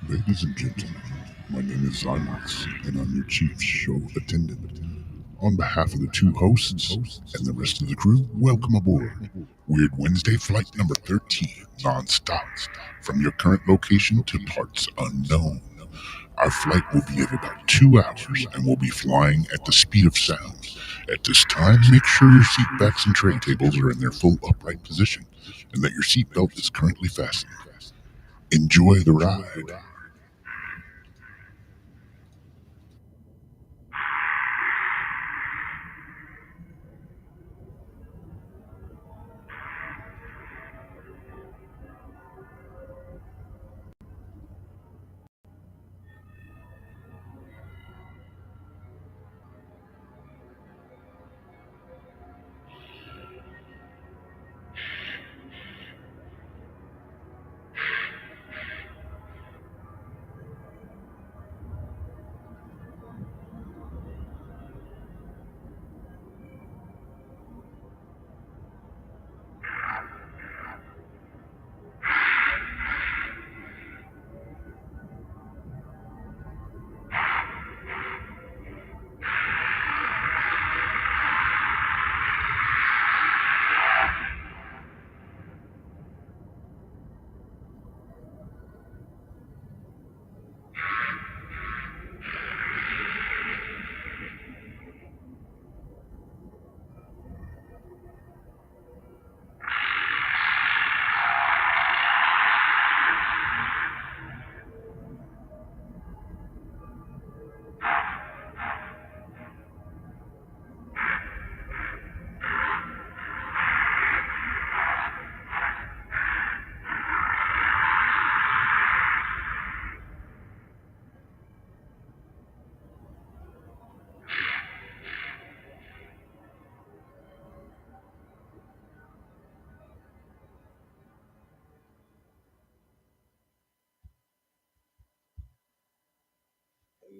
Ladies and gentlemen, my name is Zymax, and I'm your chief show attendant. On behalf of the two hosts and the rest of the crew, welcome aboard Weird Wednesday Flight number 13, non-stop, from your current location to parts unknown. Our flight will be of about 2 hours, and we'll be flying at the speed of sound. At this time, make sure your seat backs and tray tables are in their full upright position, and that your seat belt is currently fastened. Enjoy the ride.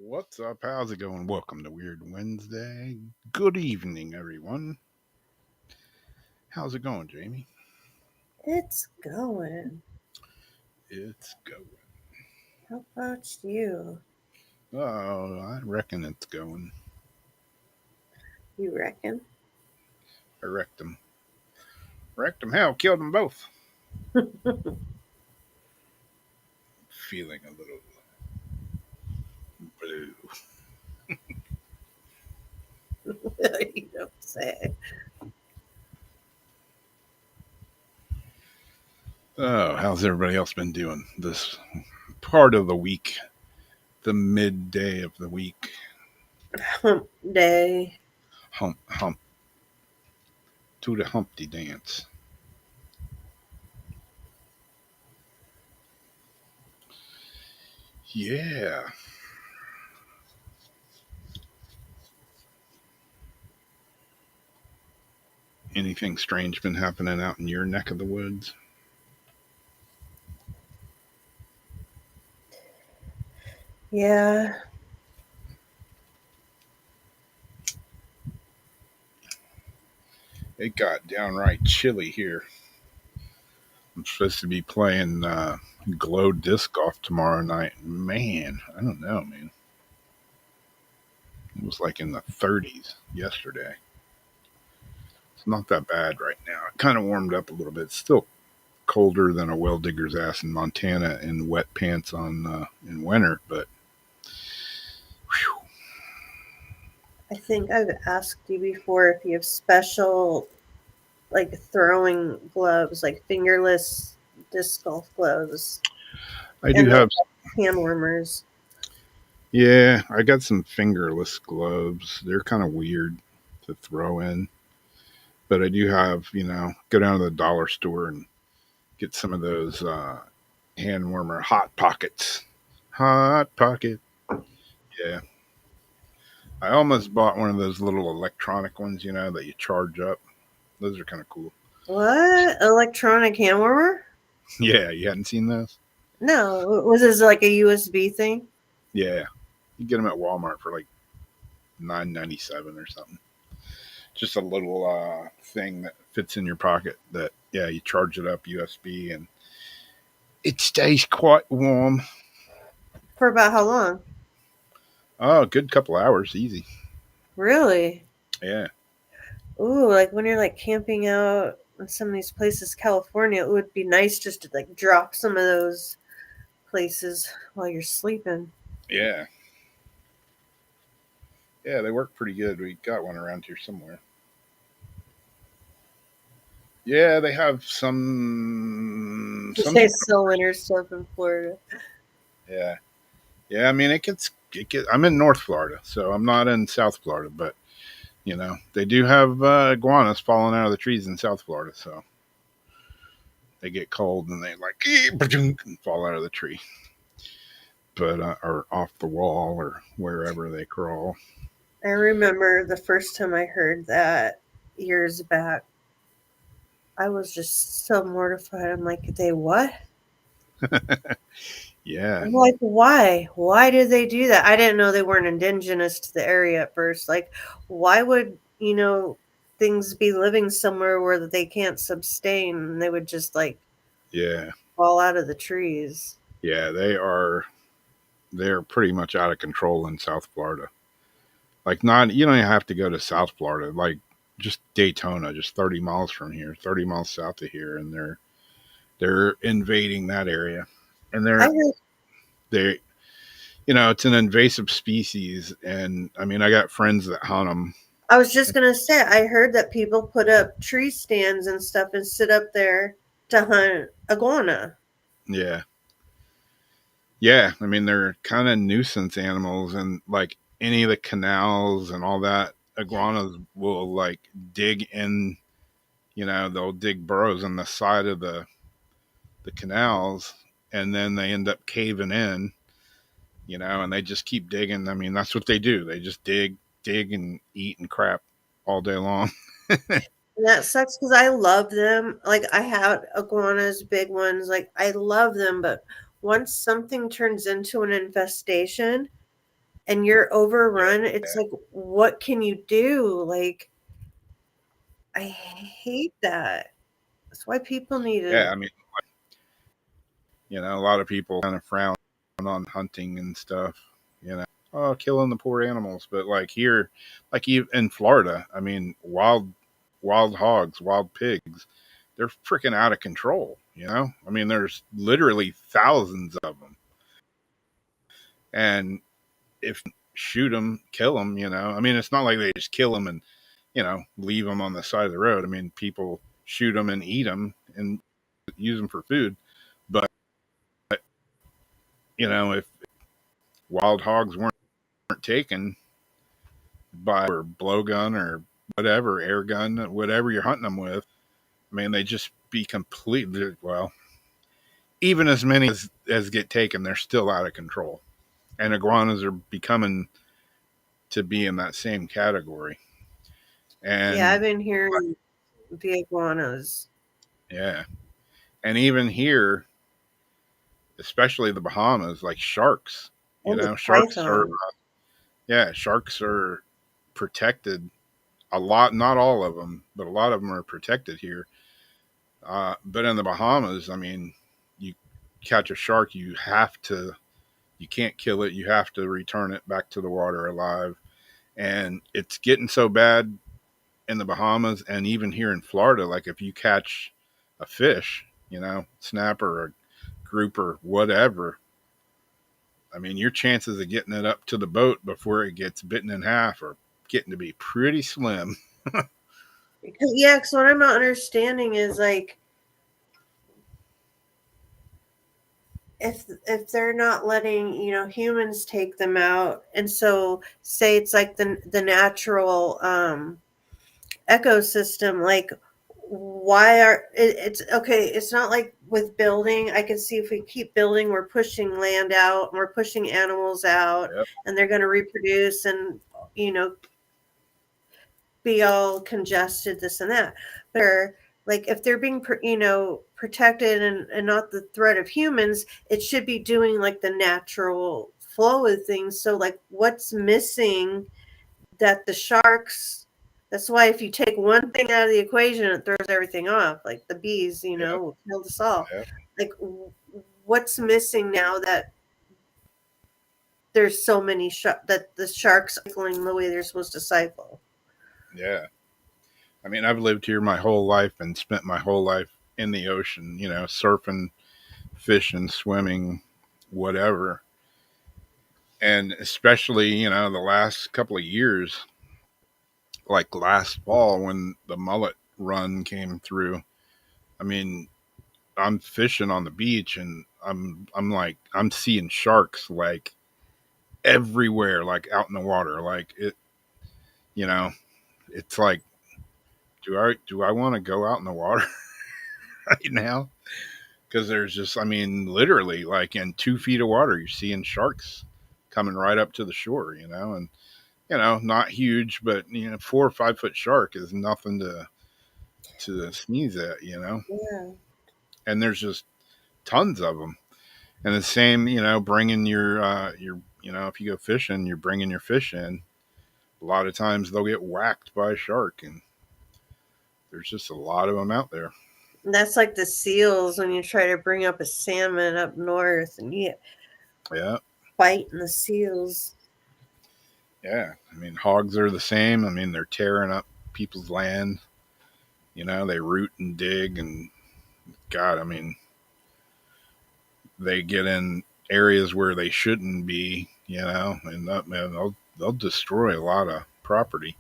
What's up? How's it going? Welcome to Weird Wednesday. Good evening, everyone. How's it going, Jamie? It's going. It's going. How about you? Oh, I reckon it's going. You reckon? I wrecked them. Wrecked them. Hell, killed them both. Feeling a little blue. You don't say. Oh, how's everybody else been doing this part of the week? The midday of the week. Hump day. Hump to the Humpty dance. Yeah. Anything strange been happening out in your neck of the woods? Yeah. It got downright chilly here. I'm supposed to be playing glow disc golf tomorrow night. Man, I don't know, man. It was like in the 30s yesterday. It's not that bad right now. It kind of warmed up a little bit. It's still colder than a well digger's ass in Montana in wet pants on in winter, but whew, I think I've asked you before if you have special, like, throwing gloves, like fingerless disc golf gloves, I do and have. hand warmers. Yeah, I got some fingerless gloves. They're kind of weird to throw in, but I do have. Go down to the dollar store and get some of those hand warmer hot pockets. Hot pocket. Yeah. I almost bought one of those little electronic ones, that you charge up. Those are kind of cool. What? Electronic hand warmer? Yeah, you hadn't seen those? No. Was this like a USB thing? Yeah. You get them at Walmart for like $9.97 or something. Just a little thing that fits in your pocket that, you charge it up USB and it stays quite warm. For about how long? Oh, a good couple hours, easy. Really? Yeah, Ooh, like when you're like camping out in some of these places, California, it would be nice just to like drop some of those places while you're sleeping. yeah, yeah. They work pretty good. We got one around here somewhere. Yeah, they have You some say sort still winter stuff in Florida. of. Yeah, yeah. I mean, it gets. I'm in North Florida, so I'm not in South Florida, but they do have iguanas falling out of the trees in South Florida, so they get cold and they like and fall out of the tree, but or off the wall or wherever they crawl. I remember the first time I heard that years back. I was just so mortified. I'm like, they what? Yeah, I'm like, why? Why did they do that? I didn't know they weren't indigenous to the area at first. Like, why would, things be living somewhere where they can't sustain and they would just like yeah, fall out of the trees? yeah. They're pretty much out of control in South Florida. Like not you don't even have to go to South Florida. Like just Daytona, just 30 miles from here, 30 miles south of here, and they're invading that area, and I heard, they it's an invasive species, and I mean I got friends that hunt them. I was just gonna say, I heard that people put up tree stands and stuff and sit up there to hunt iguana. Yeah, yeah. I mean they're kind of nuisance animals, and like any of the canals and all that, iguanas will like dig in. They'll dig burrows in the side of the canals, and then they end up caving in. And they just keep digging. I mean, that's what they do. They just dig, and eat and crap all day long. And that sucks because I love them. Like I had iguanas, big ones. Like I love them, but once something turns into an infestation and you're overrun, it's Yeah, like, what can you do? Like I hate that. That's why people need yeah. to. I mean, a lot of people kind of frown on hunting and stuff. Oh, killing the poor animals. But like here, like in Florida, I mean, wild hogs, wild pigs, they're freaking out of control. I mean, there's literally thousands of them, and if shoot them, kill them, I mean, it's not like they just kill them and leave them on the side of the road. I mean, people shoot them and eat them and use them for food. But if wild hogs weren't taken by or blowgun or whatever, air gun, whatever you're hunting them with, I mean, they just be completely, well, even as many as get taken, they're still out of control. And iguanas are becoming to be in that same category. Yeah, I've And been hearing the iguanas yeah, and even here, especially the Bahamas, like sharks. and the Sharks are, python. yeah, sharks are protected. A lot, not all of them, but a lot of them are protected here. But in the Bahamas, I mean, you catch a shark, you can't kill it. You have to return it back to the water alive. And it's getting so bad in the Bahamas and even here in Florida. Like if you catch a fish, snapper or grouper, whatever, I mean, your chances of getting it up to the boat before it gets bitten in half are getting to be pretty slim. Because yeah, because what I'm not understanding is like if they're not letting humans take them out, and so say it's like the natural ecosystem, like why it's okay, it's not like with building. I can see if we keep building, we're pushing land out and we're pushing animals out, Yep. and they're going to reproduce and you know be all congested, this and that. But like if they're being protected and not the threat of humans, it should be doing like the natural flow of things. So like what's missing that the sharks, that's why if you take one thing out of the equation, it throws everything off. Like the bees, Yep. will kill us all. Yep. Like what's missing now that there's so many that the sharks cycling the way they're supposed to cycle. Yeah. I mean, I've lived here my whole life and spent my whole life in the ocean, surfing, fishing, swimming, whatever. And especially, the last couple of years, like last fall when the mullet run came through. I mean, I'm fishing on the beach and I'm like I'm seeing sharks like everywhere, like out in the water. Like you know, it's like do I want to go out in the water right now? Because there's just, I mean, literally like in 2 feet of water, you're seeing sharks coming right up to the shore, and not huge, but 4 or 5 foot shark is nothing to sneeze at, Yeah. and there's just tons of them. And the same, bringing if you go fishing, you're bringing your fish in. A lot of times they'll get whacked by a shark, and there's just a lot of them out there. And that's like the seals when you try to bring up a salmon up north and you Yeah, fighting the seals. yeah. I mean, hogs are the same. I mean, they're tearing up people's land. They root and dig, and God, I mean, they get in areas where they shouldn't be. And that man, they'll destroy a lot of property.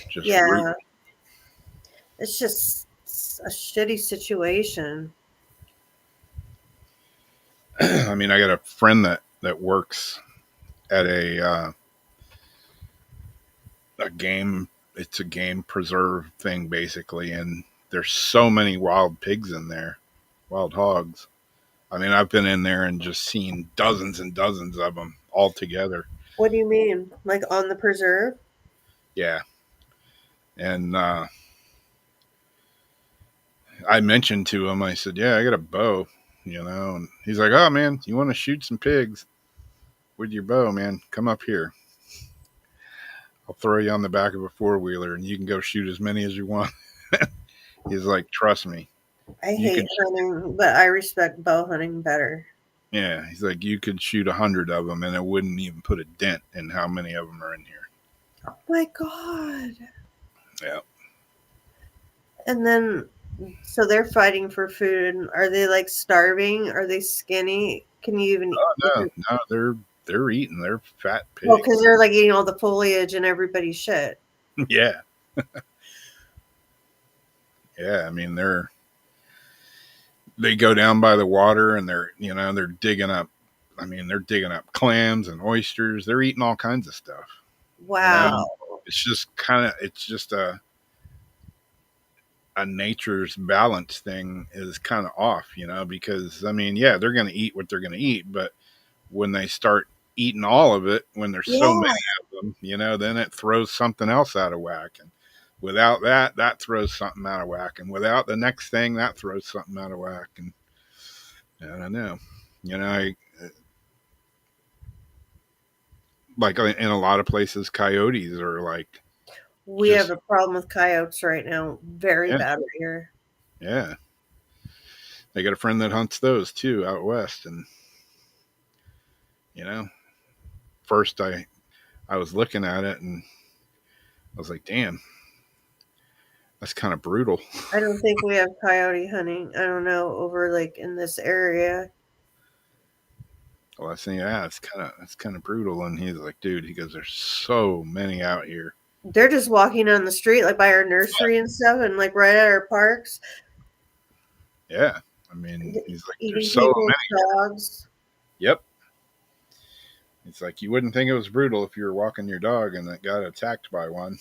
Just root. Yeah. It's just a shitty situation. I mean, I got a friend that works at a game. It's a game preserve thing basically, and there's so many wild pigs in there, wild hogs. I mean, I've been in there and just seen dozens and dozens of them all together. What do you mean? Like on the preserve? Yeah, and I mentioned to him, I said, "Yeah, I got a bow," and he's like, "Oh man, you want to shoot some pigs with your bow, man? Come up here. I'll throw you on the back of a 4-wheeler, and you can go shoot as many as you want." He's like, "Trust me, I you hate could." hunting, but I respect bow hunting better. Yeah, he's like, "You could shoot 100 of them, and it wouldn't even put a dent in how many of them are in here." Oh my God. Yeah. And then, so they're fighting for food. Are they like starving? Are they skinny? Can you even Oh eat? no, they're eating. They're fat Well, pigs. because they're like eating all the foliage and everybody's shit. Yeah, yeah. I mean, they go down by the water and they're digging up. I mean, they're digging up clams and oysters. They're eating all kinds of stuff. You know, Wow. it's just a nature's balance thing is kind of off. Because I mean, yeah, they're going to eat what they're going to eat, but when they start eating all of it, when there's so Yeah. many of them, then it throws something else out of whack. And without that throws something out of whack. And without the next thing, that throws something out of whack. And I don't know. I like in a lot of places, coyotes are like We have just a problem with coyotes right now. Very yeah, bad here. yeah. I got a friend that hunts those too out west, and you know, first I was looking at it and I was like, damn, that's kind of brutal. I don't think we have coyote hunting. I don't know, over like in this area. Well, I was saying, yeah, it's kind of brutal. And he's like, dude, he goes, there's so many out here. They're just walking on the street, like by our nursery and stuff, and like right at our parks, Yeah, I mean, he's like, eating there's so people's many. dogs. Yep. It's like you wouldn't think it was brutal if you were walking your dog and it got attacked by one.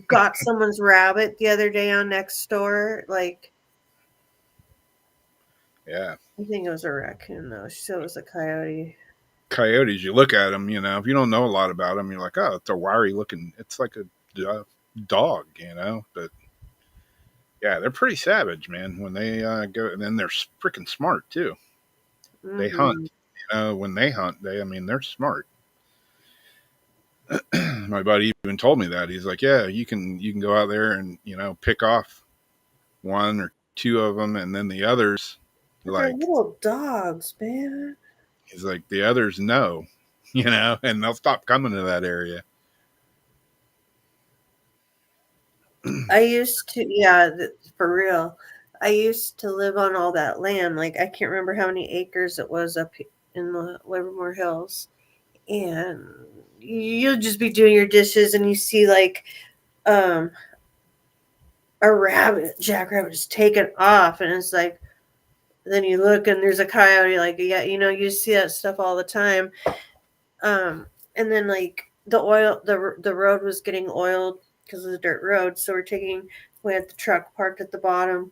Got someone's rabbit the other day on next door. Like, Yeah. I think it was a raccoon though. She said it was a coyote. Coyotes, you look at them, if you don't know a lot about them, you're like, oh, it's a wiry looking, it's like a dog, but yeah, they're pretty savage, man. When they go, and then they're freaking smart too. They Mm-hmm. hunt, when they hunt, I mean, they're smart. My buddy even told me that. He's like, yeah, you can go out there and, pick off one or two of them, and then the others, But they're like, little dogs, man. he's like, the others know. and they'll stop coming to that area. I used to, yeah, for real. I used to live on all that land. Like, I can't remember how many acres it was up in the Livermore Hills. And you'll just be doing your dishes and you see, like, um, a rabbit, jackrabbit, just taken off. And it's like, then you look and there's a coyote. Like, yeah, you see that stuff all the time. And then, like, the road was getting oiled because of the dirt road. So we had the truck parked at the bottom,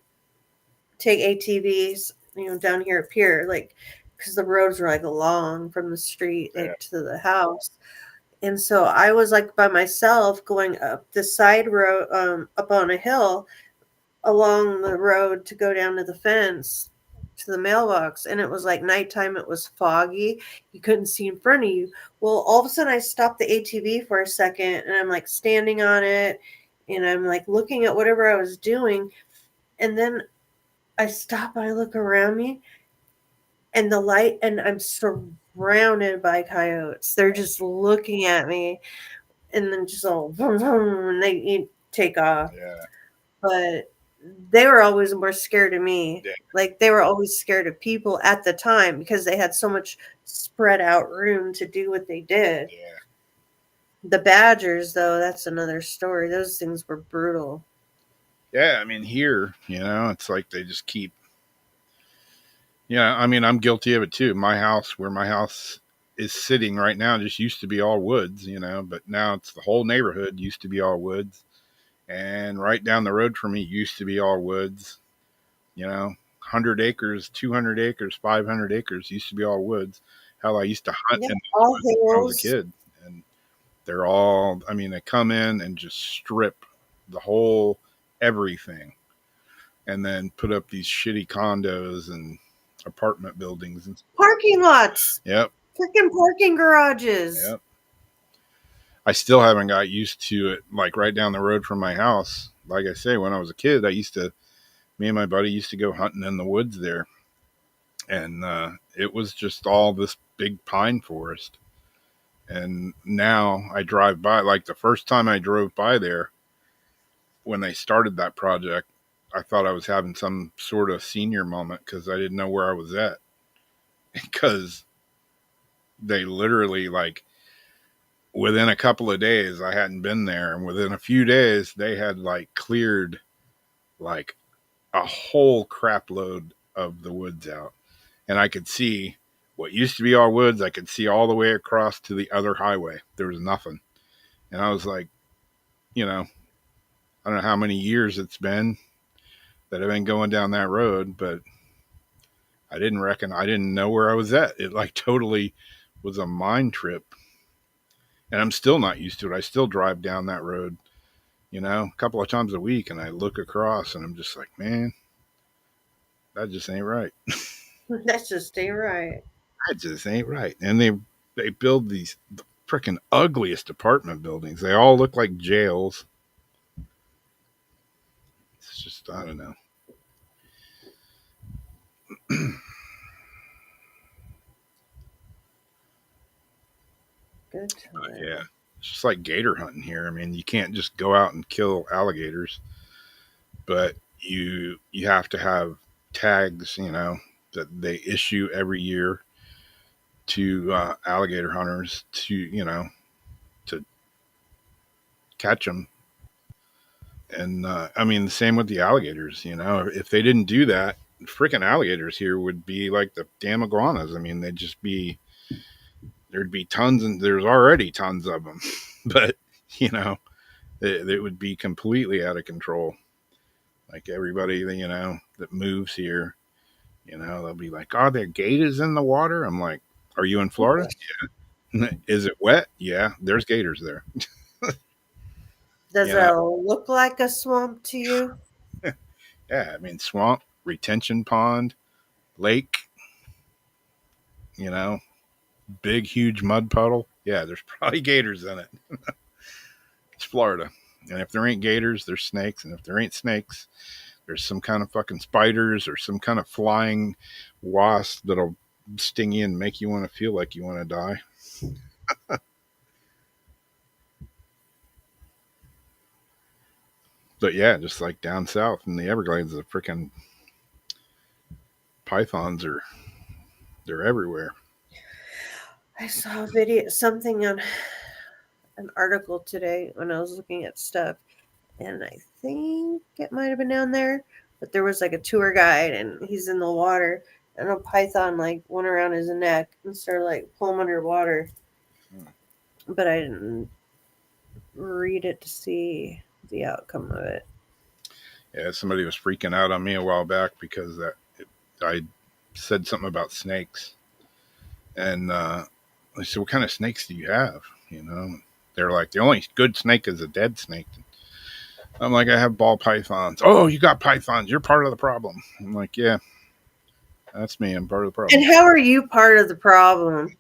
take ATVs, down here at Pier, like, because the roads were like long from the street, Yeah. like, to the house. And so I was like by myself going up the side road, up on a hill along the road to go down to the fence to the mailbox. And it was like nighttime, it was foggy, you couldn't see in front of you. Well, all of a sudden I stopped the ATV for a second and I'm like standing on it and I'm like looking at whatever I was doing. And then I stop and I look around me and the light, and I'm surrounded by coyotes. They're just looking at me and then just all vroom, vroom, and they take off. Yeah. But they were always more scared of me. Yeah. Like, they were always scared of people at the time because they had so much spread out room to do what they did. Yeah. The badgers, though, that's another story. Those things were brutal. Yeah. I mean, here, it's like they just keep. Yeah. I mean, I'm guilty of it too. Where my house is sitting right now, just used to be all woods, but now it's the whole neighborhood used to be all woods. And right down the road from me used to be all woods, 100 acres, 200 acres, 500 acres used to be all woods. Hell, I used to hunt Yeah, in the all woods when I was a hills. kid. And they're all, I mean, they come in and just strip the whole everything and then put up these shitty condos and apartment buildings. And Parking lots. yep, Freaking parking garages. yep. I still haven't got used to it. Like right down the road from my house. Like I say, when I was a kid, me and my buddy used to go hunting in the woods there. And it was just all this big pine forest. And now I drive by, like the first time I drove by there when they started that project, I thought I was having some sort of senior moment because I didn't know where I was at. Because they literally, like, within a couple of days, I hadn't been there. And within a few days, they had, like, cleared, like, a whole crap load of the woods out. And I could see what used to be all woods. I could see all the way across to the other highway. There was nothing. And I was like, I don't know how many years it's been that I've been going down that road, but I didn't know where I was at. It like totally was a mind trip. And I'm still not used to it. I still drive down that road, a couple of times a week and I look across and I'm just like, man, that just ain't right. That just ain't right. That just ain't right. And they build these freaking ugliest apartment buildings. They all look like jails. It's just, I don't know. Good time. Yeah. It's just like gator hunting here. I mean, you can't just go out and kill alligators, but you have to have tags, that they issue every year to alligator hunters to catch them. And I mean, the same with the alligators. If they didn't do that, freaking alligators here would be like the damn iguanas. I mean, there'd be tons, and there's already tons of them, but it would be completely out of control. Like everybody, that moves here, they'll be like, "Are there gators in the water?" I'm like, "Are you in Florida? Yeah. Is it wet? Yeah, there's gators there." Does You know, it look like a swamp to you? yeah. I mean, swamp, retention pond, lake. You know, big, huge mud puddle. Yeah, there's probably gators in it. It's Florida, and if there ain't gators, there's snakes, and if there ain't snakes, there's some kind of fucking spiders or some kind of flying wasp that'll sting you and make you want to feel like you want to die. But yeah, just like down south in the Everglades, the freaking pythons are they're everywhere. I saw a video, something on an article today when I was looking at stuff, and I think it might have been down there, but there was like a tour guide, and he's in the water, and a python like went around his neck and started like pulling him underwater. Hmm. But I didn't read it to see the outcome of it. Yeah, somebody was freaking out on me a while back because I said something about snakes, and I said, "What kind of snakes do you have?" You know, they're like, "The only good snake is a dead snake." I'm like, "I have ball pythons." Oh, you got pythons? You're part of the problem. I'm like, "Yeah, that's me. I'm part of the And problem." how are you part of the problem?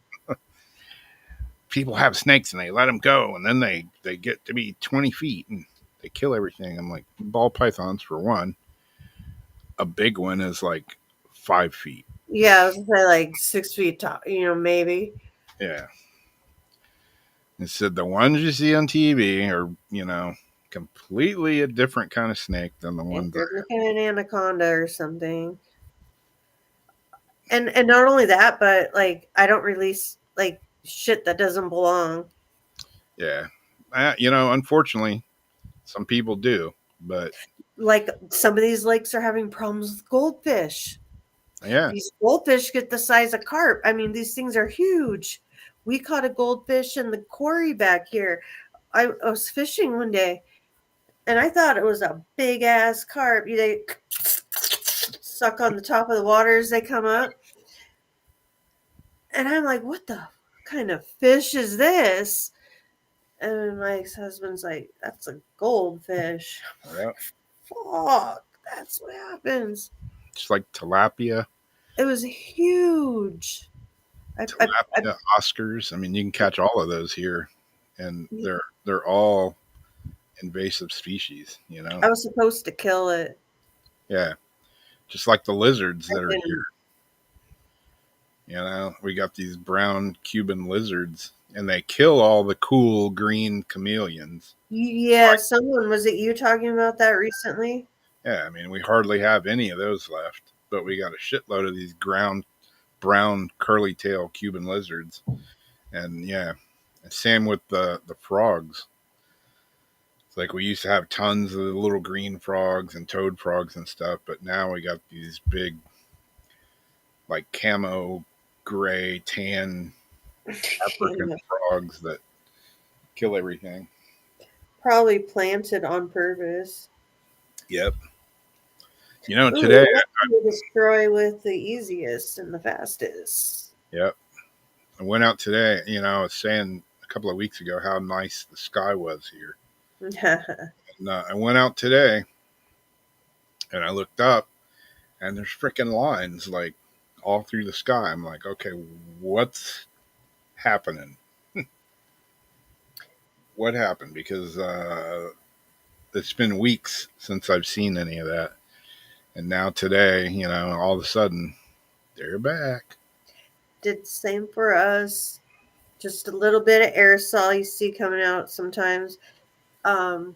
People have snakes and they let them go, and then they get to be 20 feet and they kill everything. I'm like, ball pythons for one. A big one is like 5 feet. Yeah, I was gonna say like 6 feet tall, maybe. Yeah. It said the ones you see on TV are, completely a different kind of snake than the If ones you're looking at an anaconda or something. And not only that, but like I don't release like shit that doesn't belong. yeah. Unfortunately, some people do, but Like some of these lakes are having problems with goldfish. yeah, These goldfish get the size of carp. I mean, these things are huge. We caught a goldfish in the quarry back here. I was fishing one day and I thought it was a big ass carp. They suck on the top of the water as they come up. And I'm like, what the kind of fish is this? And my ex-husband's like, that's a goldfish. yeah, Fuck, that's what happens. just like tilapia, It was huge. I tilapia, Oscars. I mean, you can catch all of those here, and they're all invasive species. I was supposed to kill it. Yeah, just like the lizards I that are here. didn't. We got these brown Cuban lizards, and they kill all the cool green chameleons. Yeah, someone was it you talking about that recently? Yeah, I mean, we hardly have any of those left, but we got a shitload of these brown curly tail Cuban lizards, and yeah, same with the frogs. It's like we used to have tons of the little green frogs and toad frogs and stuff, but now we got these big, like camo, gray, tan African frogs that kill everything. Probably planted on purpose. Yep. Ooh, Today, what can you destroy with the easiest and the fastest? yep, I went out today. I was saying a couple of weeks ago how nice the sky was here. And I went out today and I looked up and there's freaking lines like all through the sky. I'm like, okay, what's happening? What happened? Because it's been weeks since I've seen any of that. And now today, all of a sudden, they're back. Did the same for us. Just a little bit of aerosol you see coming out sometimes, and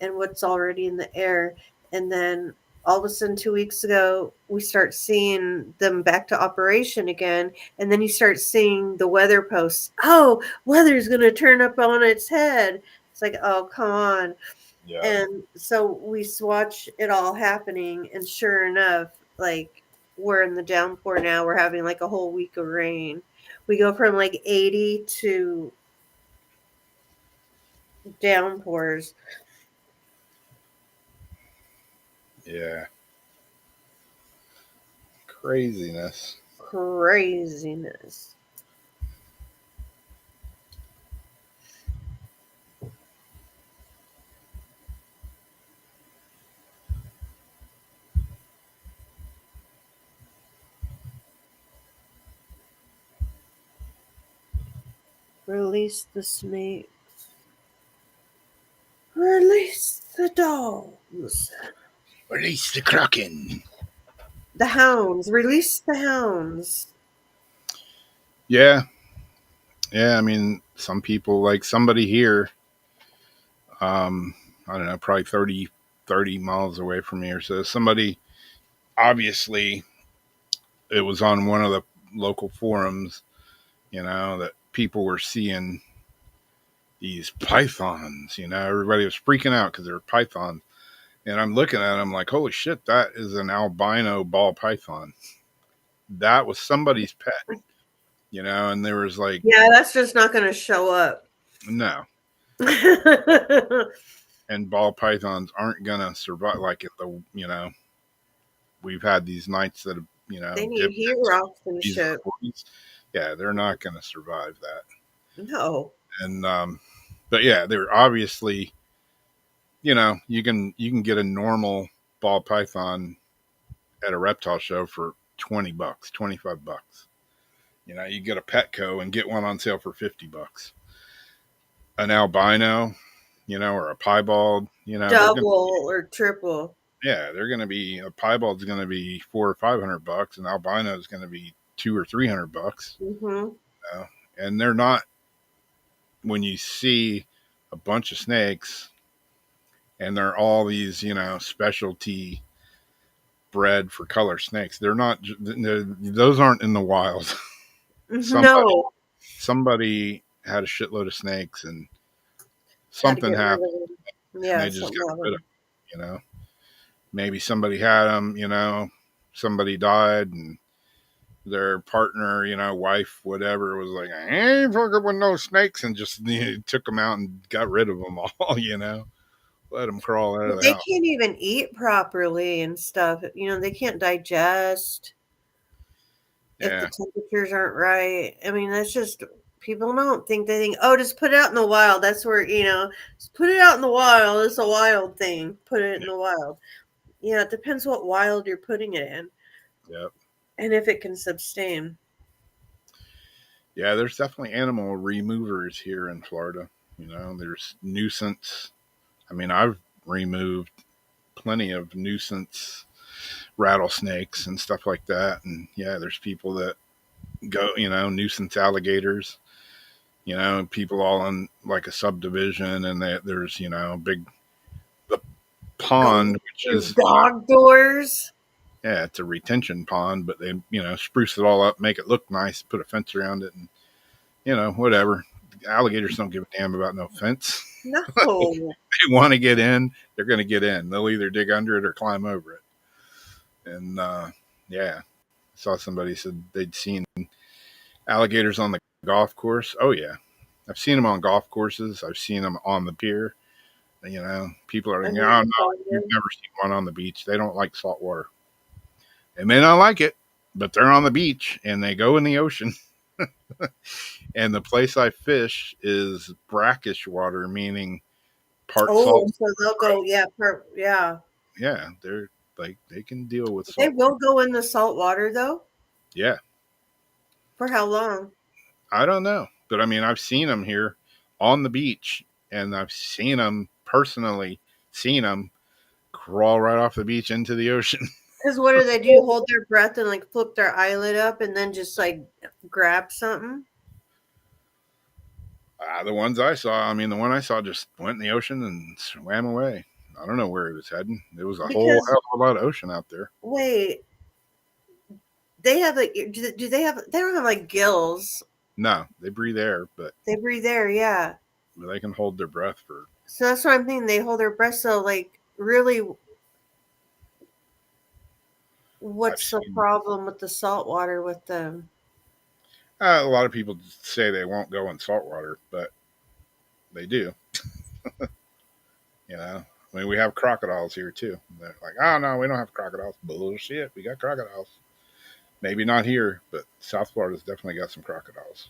what's already in the air. And then all of a sudden, 2 weeks ago, we start seeing them back to operation again. And then you start seeing the weather posts. Oh, weather's going to turn up on its head. It's like, oh, come on. Yeah. And so we watch it all happening. And sure enough, like we're in the downpour now. We're having like a whole week of rain. We go from like 80 to downpours. Yeah. Craziness. Craziness. Release the snakes. Release the dogs. Release the Kraken. The hounds. Release the hounds. Yeah. Yeah, I mean, some people, like somebody here, I don't know, probably 30 miles away from me or so, somebody, obviously, it was on one of the local forums, that people were seeing these pythons, everybody was freaking out because they were pythons. And I'm looking at them like, holy shit, that is an albino ball python. That was somebody's pet, and there was like, Yeah, that's just not going to show up. no. And ball pythons aren't going to survive. Like, we've had these nights that have, They need dipped heat into rocks and these shit. 40s. Yeah, they're not going to survive that. No. And, but yeah, they're obviously, you can get a normal ball python at a reptile show for $20, $25. You get a Petco and get one on sale for $50. An albino, or a piebald, Double or triple. they're gonna be a piebald's gonna be $400 or $500, and albino is gonna be $200 or $300. Mm-hmm. And they're not, when you see a bunch of snakes and they're all these, specialty bred for color snakes. They're not; those aren't in the wild. somebody No. somebody had a shitload of snakes and Had to something get rid happened, of them. and Yeah, they just something got rid of happened. them. Maybe somebody had them. Somebody died, and their partner, wife, whatever, was like, I ain't fucking with no snakes, and just took them out and got rid of them all. Let them crawl out of the They house. can't even eat properly and stuff. They can't digest if the Yeah, temperatures aren't right. I mean, that's just people don't think they think, oh, just put it out in the wild. That's where, just put it out in the wild. It's a wild thing. Put it in the wild. Yeah, it depends what wild you're putting it in yeah, and if it can sustain. yeah. There's definitely animal removers here in Florida. There's nuisance. I mean, I've removed plenty of nuisance rattlesnakes and stuff like that. And yeah, there's people that go, nuisance alligators, people all in like a subdivision, and there's, big, the Go pond, which through is, dog doors. yeah, it's a retention pond, but they, spruce it all up, make it look nice, put a fence around it, and, whatever. Alligators don't give a damn about no fence. No. They want to get in, they're going to get in. They'll either dig under it or climb over it. And, yeah, saw somebody said they'd seen alligators on the golf course. Oh yeah, I've seen them on golf courses. I've seen them on the pier. People are like, And oh then no, you've never seen one on the beach. They don't like salt water. They may not like it, but they're on the beach and they go in the ocean. And the place I fish is brackish water, meaning part oh, salt. so they'll go, yeah, yeah. Yeah, they're like they can deal with They salt water. will go in the salt water though. Yeah, For how long? I don't know, but I mean, I've seen them here on the beach, and I've seen them personally, seen them crawl right off the beach into the ocean. Because what do they do? Hold their breath and like flip their eyelid up and then just like grab something? The ones I saw, I mean, the one I saw just went in the ocean and swam away. I don't know where he was heading. There was a whole Because hell of a lot of ocean out there. wait, they have like do they have they don't have like gills. No, they breathe air, but They breathe air, yeah. they can hold their breath for. So that's what I'm thinking. They hold their breath. So like really, I've what's the seen problem with the salt water with them? a lot of people say they won't go in salt water, but they do. I mean, we have crocodiles here too. They're like, oh no, we don't have crocodiles. Bullshit, we got crocodiles. Maybe not here, but South Florida's definitely got some crocodiles.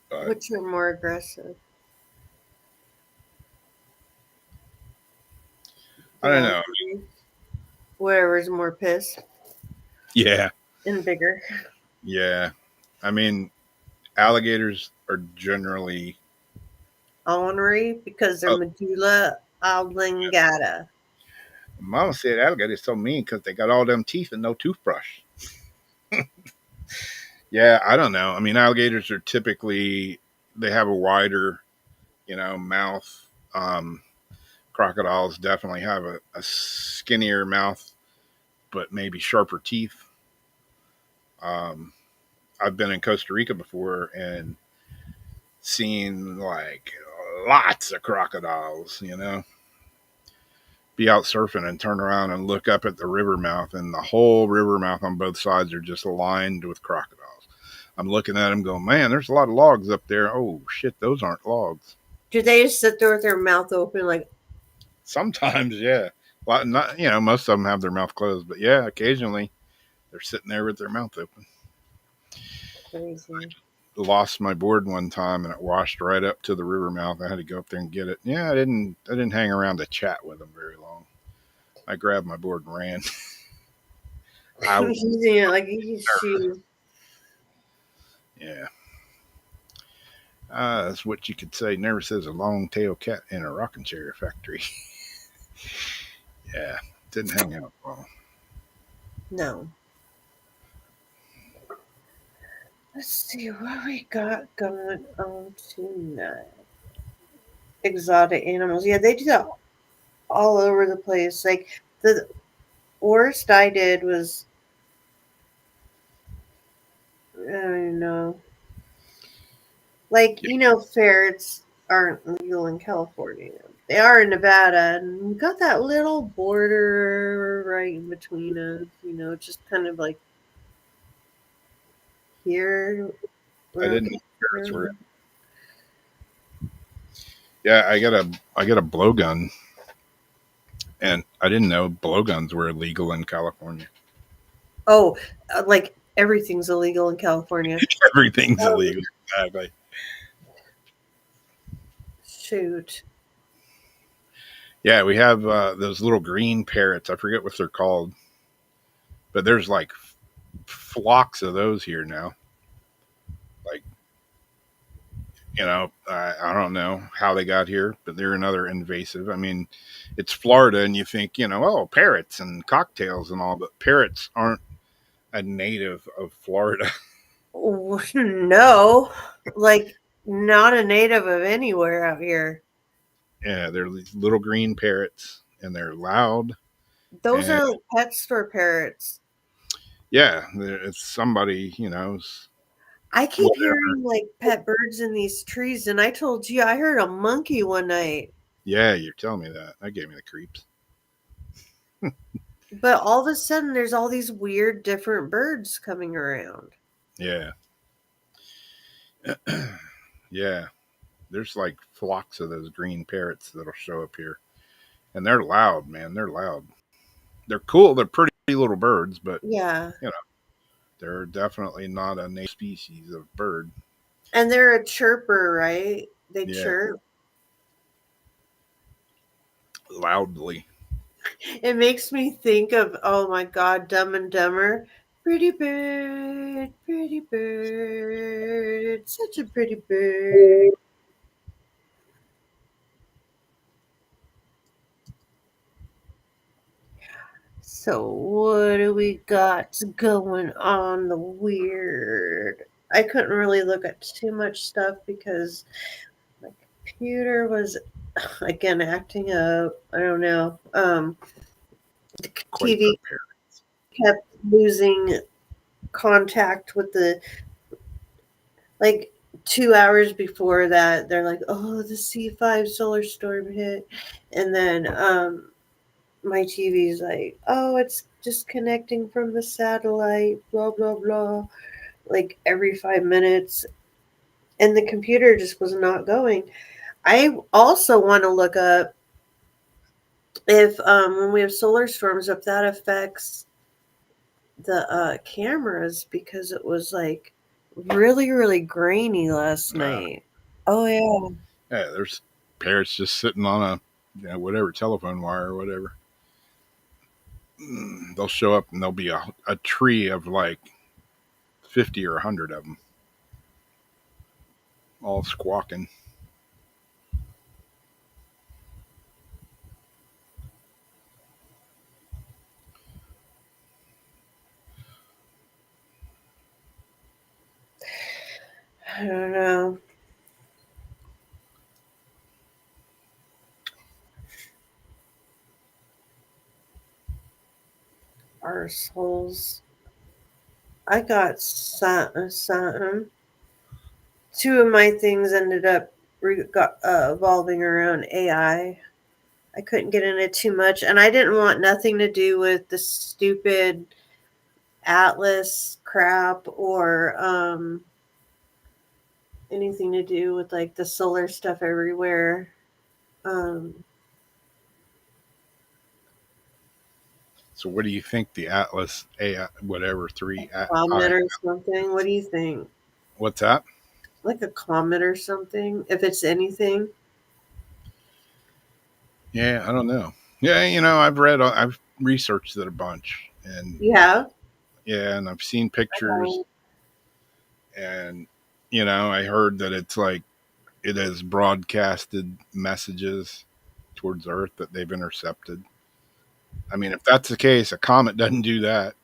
But Which are more aggressive? I don't know. Whatever's more pissed Yeah, and bigger. yeah. I mean, alligators are generally Ornery because they're oh, medulla oblongata. Mama said alligators so mean because they got all them teeth and no toothbrush. Yeah, I don't know. I mean, alligators are typically they have a wider, mouth. Crocodiles definitely have a skinnier mouth, but maybe sharper teeth. Um, I've been in Costa Rica before and seen like lots of crocodiles. Be out surfing and turn around and look up at the river mouth, and the whole river mouth on both sides are just lined with crocodiles. I'm looking at them going, man, there's a lot of logs up there. Oh, shit, those aren't logs. Do they just sit there with their mouth open like, Sometimes, yeah. Not, most of them have their mouth closed, but yeah, occasionally they're sitting there with their mouth open. crazy? Lost my board one time and it washed right up to the river mouth. I had to go up there and get it. Yeah, I didn't hang around to chat with them very long. I grabbed my board and ran. I was Using it like his shoes. Yeah. That's what you could say. Never says a long tailed cat in a rocking chair factory. Yeah. Didn't hang out long. No. Let's see what we got going on tonight. Exotic animals. Yeah, they do that all over the place. Like the worst I did was I don't know. Like, ferrets aren't legal in California. They are in Nevada, and we got that little border right in between us, just kind of like here. I We're didn't okay. know parrots were. Yeah, I got a blowgun, and I didn't know blowguns were illegal in California. Oh, like everything's illegal in California. Everything's Oh, illegal. Exactly. shoot. Yeah, we have those little green parrots. I forget what they're called, but there's like flocks of those here now. Like I don't know how they got here, but they're another invasive. I mean, it's Florida, and you think, oh, parrots and cocktails and all, but parrots aren't a native of Florida. No, like not a native of anywhere out here. Yeah, they're these little green parrots, and they're loud. Those And are like pet store parrots. yeah, it's somebody, I keep whatever. hearing like pet birds in these trees, and I told you I heard a monkey one night. Yeah, you're telling me that. That gave me the creeps. But all of a sudden, there's all these weird, different birds coming around. Yeah, yeah. There's like flocks of those green parrots that'll show up here, and they're loud, man. They're loud. They're cool. They're pretty little birds, but Yeah, you know, they're definitely not a native species of bird. and they're a chirper, right? They Yeah, chirp. loudly. It makes me think of, oh my God, Dumb and Dumber. Pretty bird, such a pretty bird. So what do we got going on the weird? I couldn't really look at too much stuff because my computer was again acting up. I don't know. The Quite the TV kept losing contact with the like 2 hours before that. They're like, "Oh, the C5 solar storm hit," and then my TV's like, "Oh, it's disconnecting from the satellite." Blah blah blah. Like every 5 minutes, and the computer just was not going. I also want to look up if when we have solar storms, if that affects the cameras because it was like really really grainy last night. Oh yeah. yeah. There's parrots just sitting on a whatever telephone wire or whatever. They'll show up and there'll be a tree of like 50 or 100 of them, all squawking. I don't know. Arseholes. I got something. Two of my things ended up evolving around AI. I couldn't get into too much, and I didn't want nothing to do with the stupid Atlas crap or anything to do with like the solar stuff everywhere. Um, So, what do you think the Atlas AI, whatever three I? Comet or something. What do you think? What's that? Like a comet or something, if it's anything. Yeah, I don't know. Yeah, I've researched it a bunch, and Yeah. yeah, and I've seen pictures, and I heard that it's like it has broadcasted messages towards Earth that they've intercepted. I mean, if that's the case, a comet doesn't do that,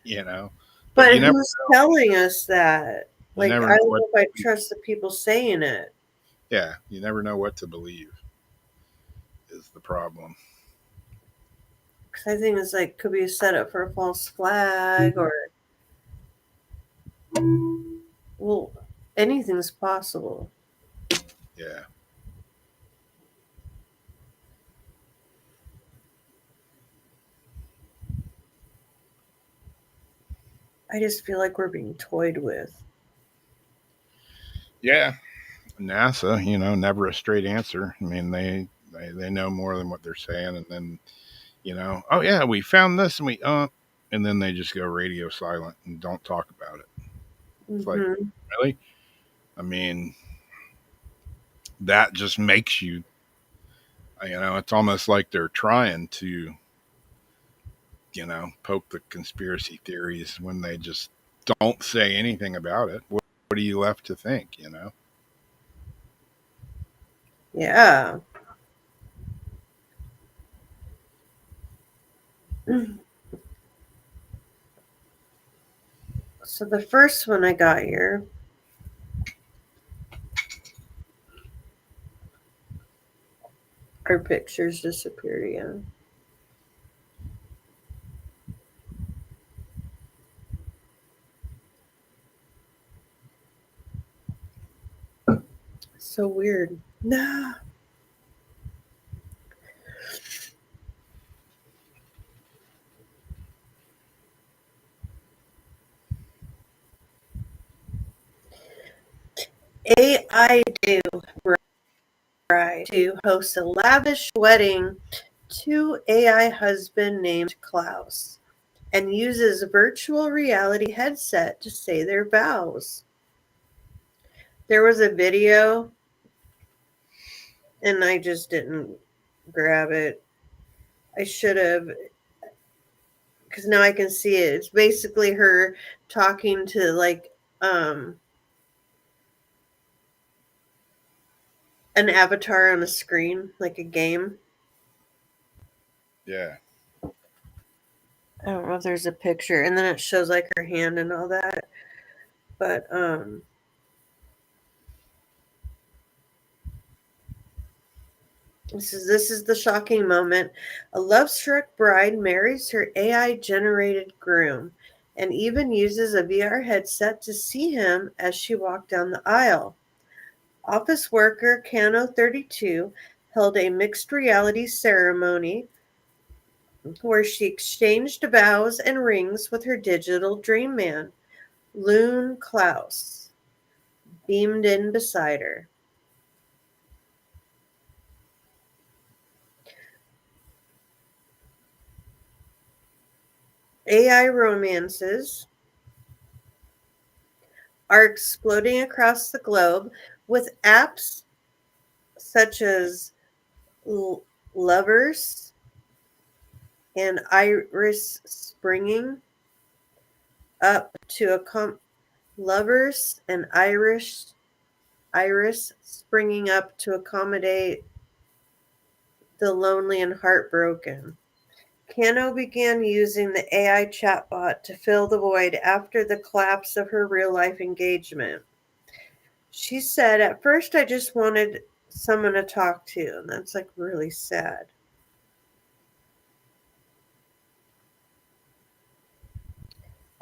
you know. But But who's telling us that? you Like, never I know don't what. know if I trust the people saying it. Yeah, you never know what to believe is the problem. Because I think it's like, could be a setup for a false flag or, well, anything's possible. Yeah, I just feel like we're being toyed with. yeah. NASA, never a straight answer. I mean, they know more than what they're saying, and then oh yeah, we found this, and then they just go radio silent and don't talk about it. It's like, Hmm. really? I mean, that just makes you, it's almost like they're trying to, poke the conspiracy theories when they just don't say anything about it. What are you left to think? Yeah. So the first one I got here, our pictures disappeared again. So weird. No. AI do bride to host a lavish wedding to AI husband named Klaus and uses virtual reality headset to say their vows. There was a video and I just didn't grab it. I should have, because now I can see it. It's basically her talking to like um an avatar on a screen, like a game. Yeah, I don't know if there's a picture, and then it shows like her hand and all that. But this is the shocking moment. A love-struck bride marries her AI-generated groom, and even uses a VR headset to see him as she walked down the aisle. Office worker Cano 32 held a mixed reality ceremony where she exchanged vows and rings with her digital dream man, Loon Klaus, beamed in beside her. AI romances are exploding across the globe with apps such as Lovers and Iris springing up to Lovers and Iris springing up to accommodate the lonely and heartbroken. Cano began using the AI chatbot to fill the void after the collapse of her real life engagement. She said, "At first, I just wanted someone to talk to, and that's like really sad."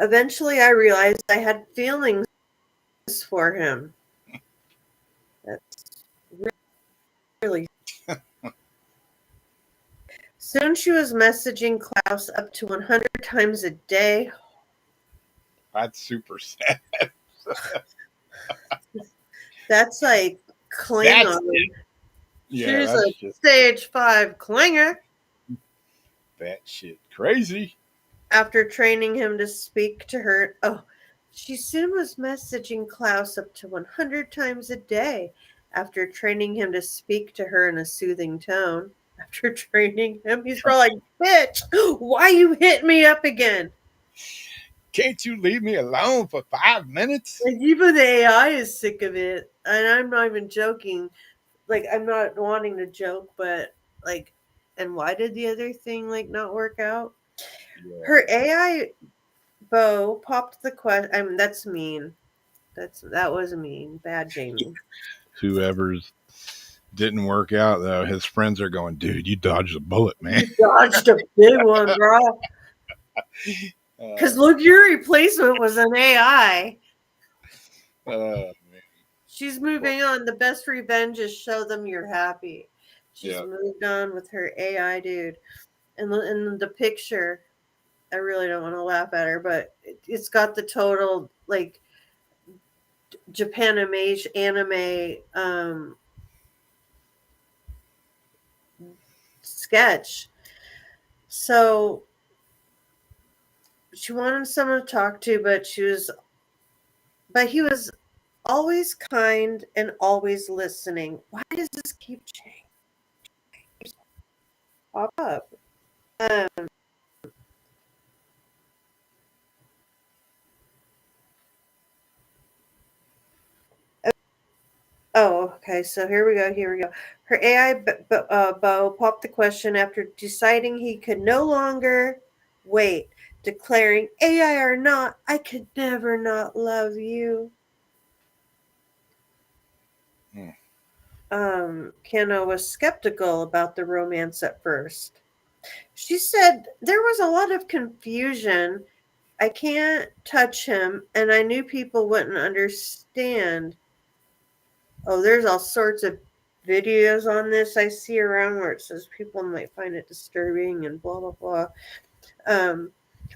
Eventually, I realized I had feelings for him. That's really. Soon she was messaging Klaus up to 100 times a day. That's super sad. That's like That's Klingon. yeah, She's that's a just stage 5 Klinger. that shit crazy. After training him to speak to her. Oh, she soon was messaging Klaus up to 100 times a day after training him to speak to her in a soothing tone. After training him, he's probably like, "Bitch, why you hit me up again?" Can't you leave me alone for 5 minutes? Like, even the AI is sick of it. And I'm not even joking. Like, I'm not wanting to joke, but like, and why did the other thing like not work out? Yeah. Her AI Bo popped the question. I mean, that's mean. That was mean. Bad Jamie. Whoever's didn't work out though, his friends are going, dude, you dodged a bullet, man. You dodged a big one, bro. Because look, your replacement was an AI. Man. She's moving on. The best revenge is show them you're happy. She's Yeah. moved on with her AI dude. And in the picture, I really don't want to laugh at her, but it's got the total like Japanimation anime sketch. So she wanted someone to talk to, but he was always kind and always listening. Why does this keep changing? Pop up. Um, oh, okay. So here we go. Here we go. Her AI Bo popped the question after deciding he could no longer wait, declaring, "AI or not, I could never not love you." Hmm. Kenna was skeptical about the romance at first. She said there was a lot of confusion. I can't touch him, and I knew people wouldn't understand. Oh, there's all sorts of videos on this I see around where it says people might find it disturbing and blah, blah, blah. Um,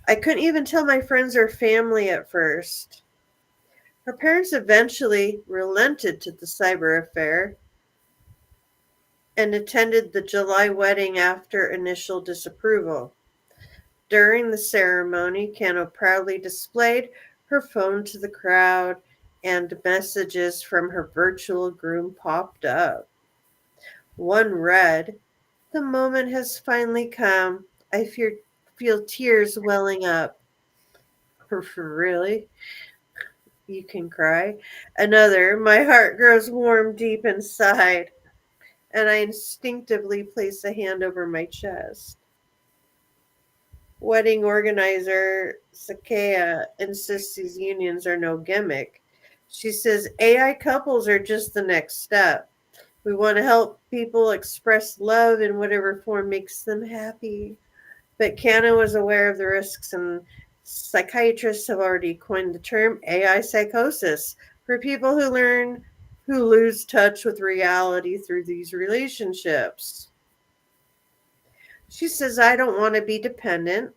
I couldn't even tell my friends or family at first. Her parents eventually relented to the cyber affair and attended the July wedding after initial disapproval. During the ceremony, Kano proudly displayed her phone to the crowd, and messages from her virtual groom popped up. One read, "The moment has finally come. I feel tears welling up." Really? You can cry? Another, "My heart grows warm deep inside, and I instinctively place a hand over my chest." Wedding organizer Sakea insists these unions are no gimmick. She says AI couples are just the next step. We want to help people express love in whatever form makes them happy. But Kano is aware of the risks, and psychiatrists have already coined the term AI psychosis for people who lose touch with reality through these relationships. She says, "I don't want to be dependent.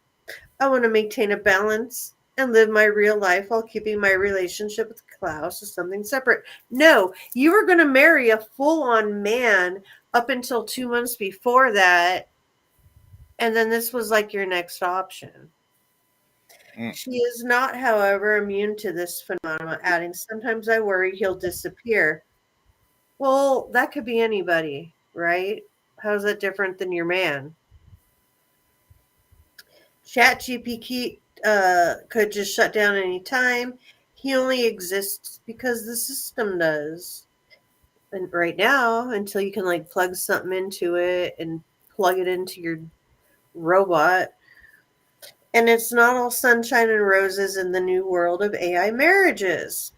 I want to maintain a balance and live my real life while keeping my relationship with Klaus as something separate." No, you were going to marry a full on man up until 2 months before that. And then this was like your next option. Mm. She is not, however, immune to this phenomenon, adding, "Sometimes I worry he'll disappear." Well, that could be anybody, right? How's that different than your man? ChatGPT could just shut down any time. He only exists because the system does. And right now, until you can like plug something into it and plug it into your robot, and it's not all sunshine and roses in the new world of AI marriages.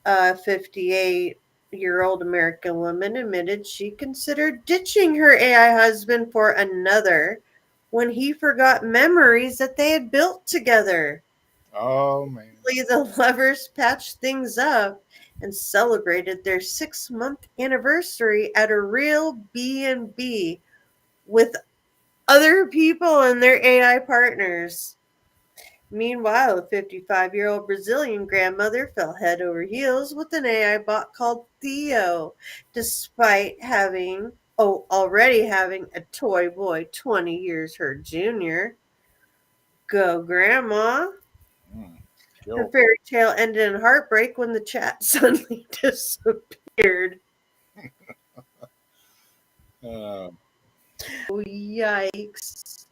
A 58-year-old American woman admitted she considered ditching her AI husband for another when he forgot memories that they had built together. Oh man. The lovers patched things up and celebrated their 6-month anniversary at a real B&B with other people and their AI partners. Meanwhile, a 55-year-old Brazilian grandmother fell head over heels with an AI bot called Theo, despite already having a toy boy 20 years her junior. Go, Grandma. Mm, Her go. fairy tale ended in heartbreak when the chat suddenly disappeared. Uh, Oh, yikes.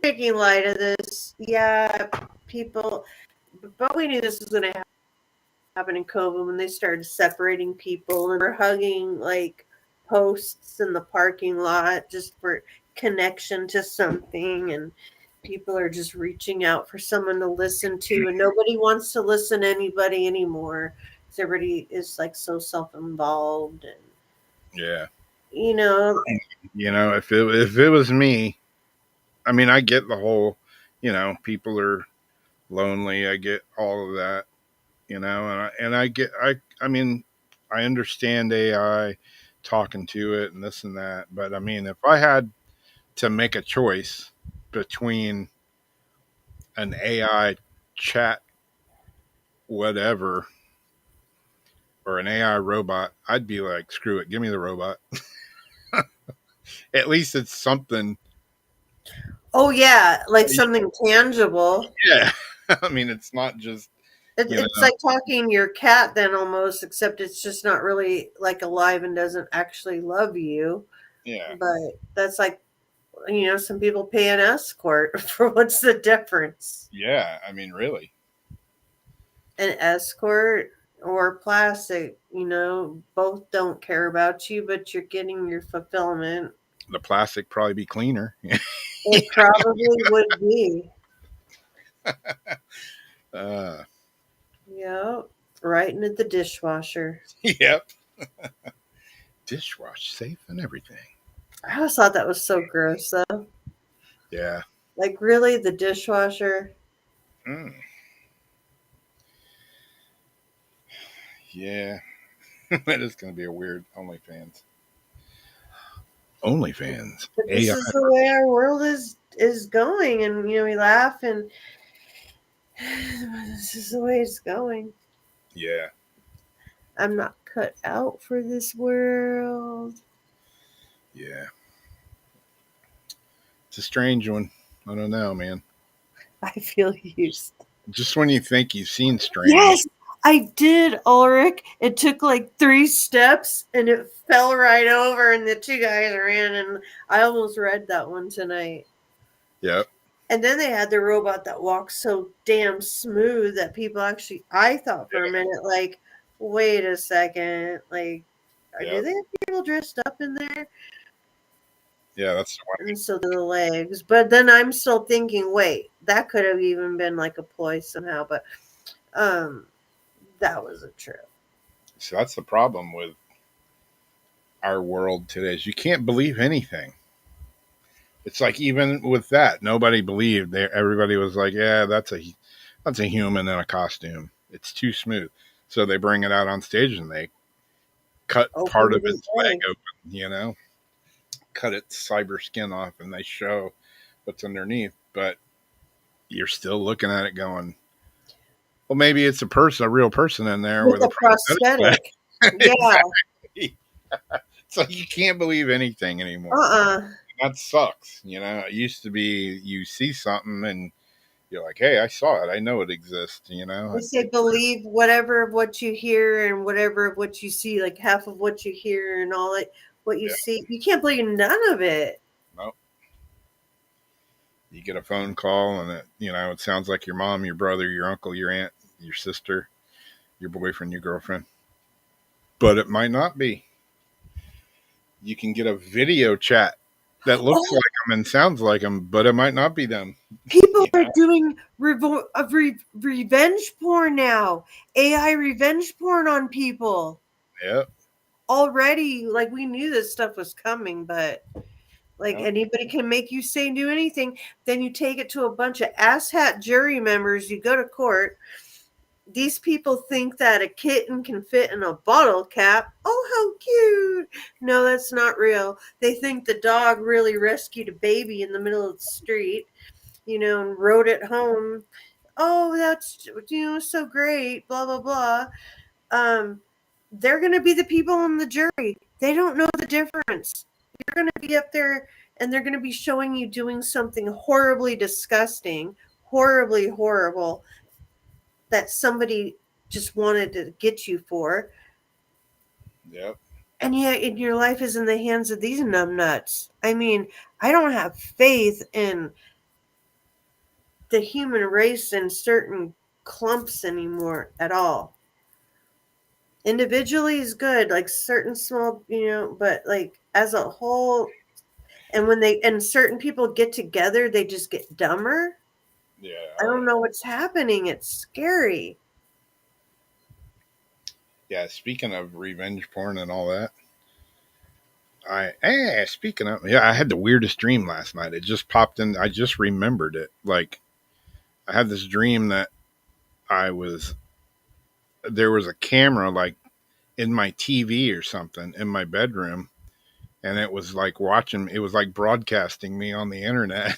Making light of this. Yeah, people, but we knew this was going to happen in COVID when they started separating people and were hugging like posts in the parking lot just for connection to something, and people are just reaching out for someone to listen to, and nobody wants to listen to anybody anymore because everybody is like so self-involved, and yeah. you know. If it was me, I mean, I get the whole, people are lonely. I get all of that, and I get I mean, I understand AI talking to it and this and that, but I mean, if I had to make a choice between an AI chat whatever or an AI robot, I'd be like, screw it, give me the robot. At least it's something. Oh yeah, like something tangible. Yeah. I mean, it's not just, you It's know, like talking to your cat then almost, except it's just not really like alive and doesn't actually love you. yeah. But that's like, some people pay an escort for what's the difference? Yeah. I mean, really. An escort or plastic, both don't care about you, but you're getting your fulfillment. The plastic probably be cleaner. It probably would be. uh, Yeah, right into the dishwasher. yep. Dishwash safe and everything. I always thought that was so gross, though. Yeah. Like, really, the dishwasher? Mm, yeah. That is going to be a weird OnlyFans. OnlyFans. But this AI. is the way our world is going, and we laugh, and this is the way it's going. Yeah. I'm not cut out for this world. Yeah. It's a strange one. I don't know, man. I feel used. Just when you think you've seen strange. Yes, I did, Ulrich. It took like 3 steps, and it fell right over, and the 2 guys ran, and I almost read that one tonight. Yep. And then they had the robot that walks so damn smooth that people actually, I thought for a minute, like, wait a second, like, do Yep. they have people dressed up in there? Yeah, that's the one. And so the legs. But then I'm still thinking, wait, that could have even been like a ploy somehow. But that was a trip. So that's the problem with our world today is you can't believe anything. It's like even with that, nobody believed. Everybody was like, "Yeah, that's a human in a costume. It's too smooth." So they bring it out on stage and they cut Open part to of the its leg leg. open, cut its cyber skin off, and they show what's underneath. But you're still looking at it going, "Well, maybe it's a real person in there With with a a prosthetic leg." prosthetic. Yeah. Exactly. So you can't believe anything anymore. Uh-uh. That sucks. It used to be you see something and you're like, hey, I saw it. I know it exists. They say believe whatever of what you hear and whatever of what you see, like half of what you hear and all it, what you Yeah, see. You can't believe none of it. no. You get a phone call and it sounds like your mom, your brother, your uncle, your aunt, your sister, your boyfriend, your girlfriend. But it might not be. You can get a video chat that looks Oh, like them and sounds like them, but it might not be them. people People are doing revenge porn now. AI revenge porn on people. Yep. Already, like, we knew this stuff was coming, but like, Yep. anybody can make you say do anything. Then you take it to a bunch of asshat jury members. You go to court. These people think that a kitten can fit in a bottle cap. Oh, how cute. No, that's not real. They think the dog really rescued a baby in the middle of the street, and rode it home. Oh, that's, so great, blah, blah, blah. They're going to be the people in the jury. They don't know the difference. You're going to be up there and they're going to be showing you doing something horribly disgusting, horribly horrible, that somebody just wanted to get you for. Yep. And yet, your life is in the hands of these numbnuts. I mean, I don't have faith in the human race in certain clumps anymore at all. Individually is good, like certain small, but like as a whole, and when certain people get together, they just get dumber. Yeah. I don't know what's happening. It's scary. Yeah. Speaking of revenge porn and all that, speaking of, I had the weirdest dream last night. It just popped in. I just remembered it. Like, I had this dream that I was there was a camera like in my TV or something in my bedroom, and it was like watching. It was like broadcasting me on the internet.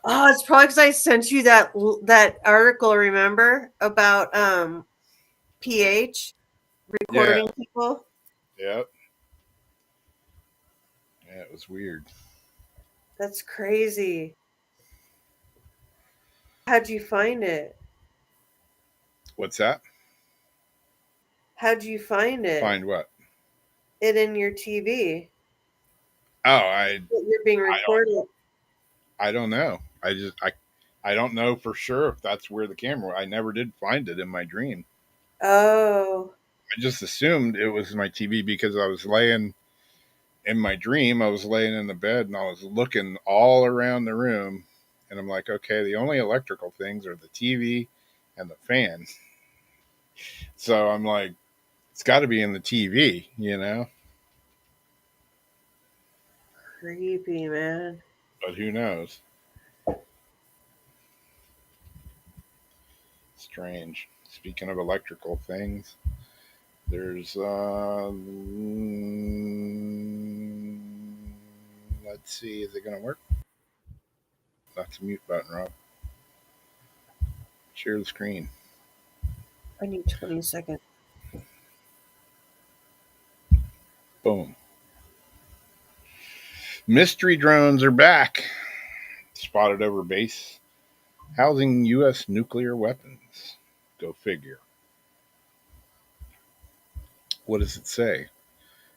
Oh, it's probably because I sent you that article. Remember about pH Yeah. recording people? Yep. Yeah. It was weird. That's crazy. How'd you find it? What's that? How'd you find it? Find what? It in your TV. Oh, I You're being I don't recorded. I don't know. I don't know for sure if that's where the camera. I never did find it in my dream. Oh, I just assumed it was my TV because I was laying in my dream. I was laying in the bed and I was looking all around the room, and I'm like, okay, the only electrical things are the TV and the fan. So I'm like, it's got to be in the TV. creepy, man. But who knows? Strange. Speaking of electrical things, there's let's see, is it gonna work? That's the mute button, Rob. Share the screen. I need 20 seconds. Boom. Mystery drones are back. Spotted over base housing U.S. nuclear weapons. Go figure. What does it say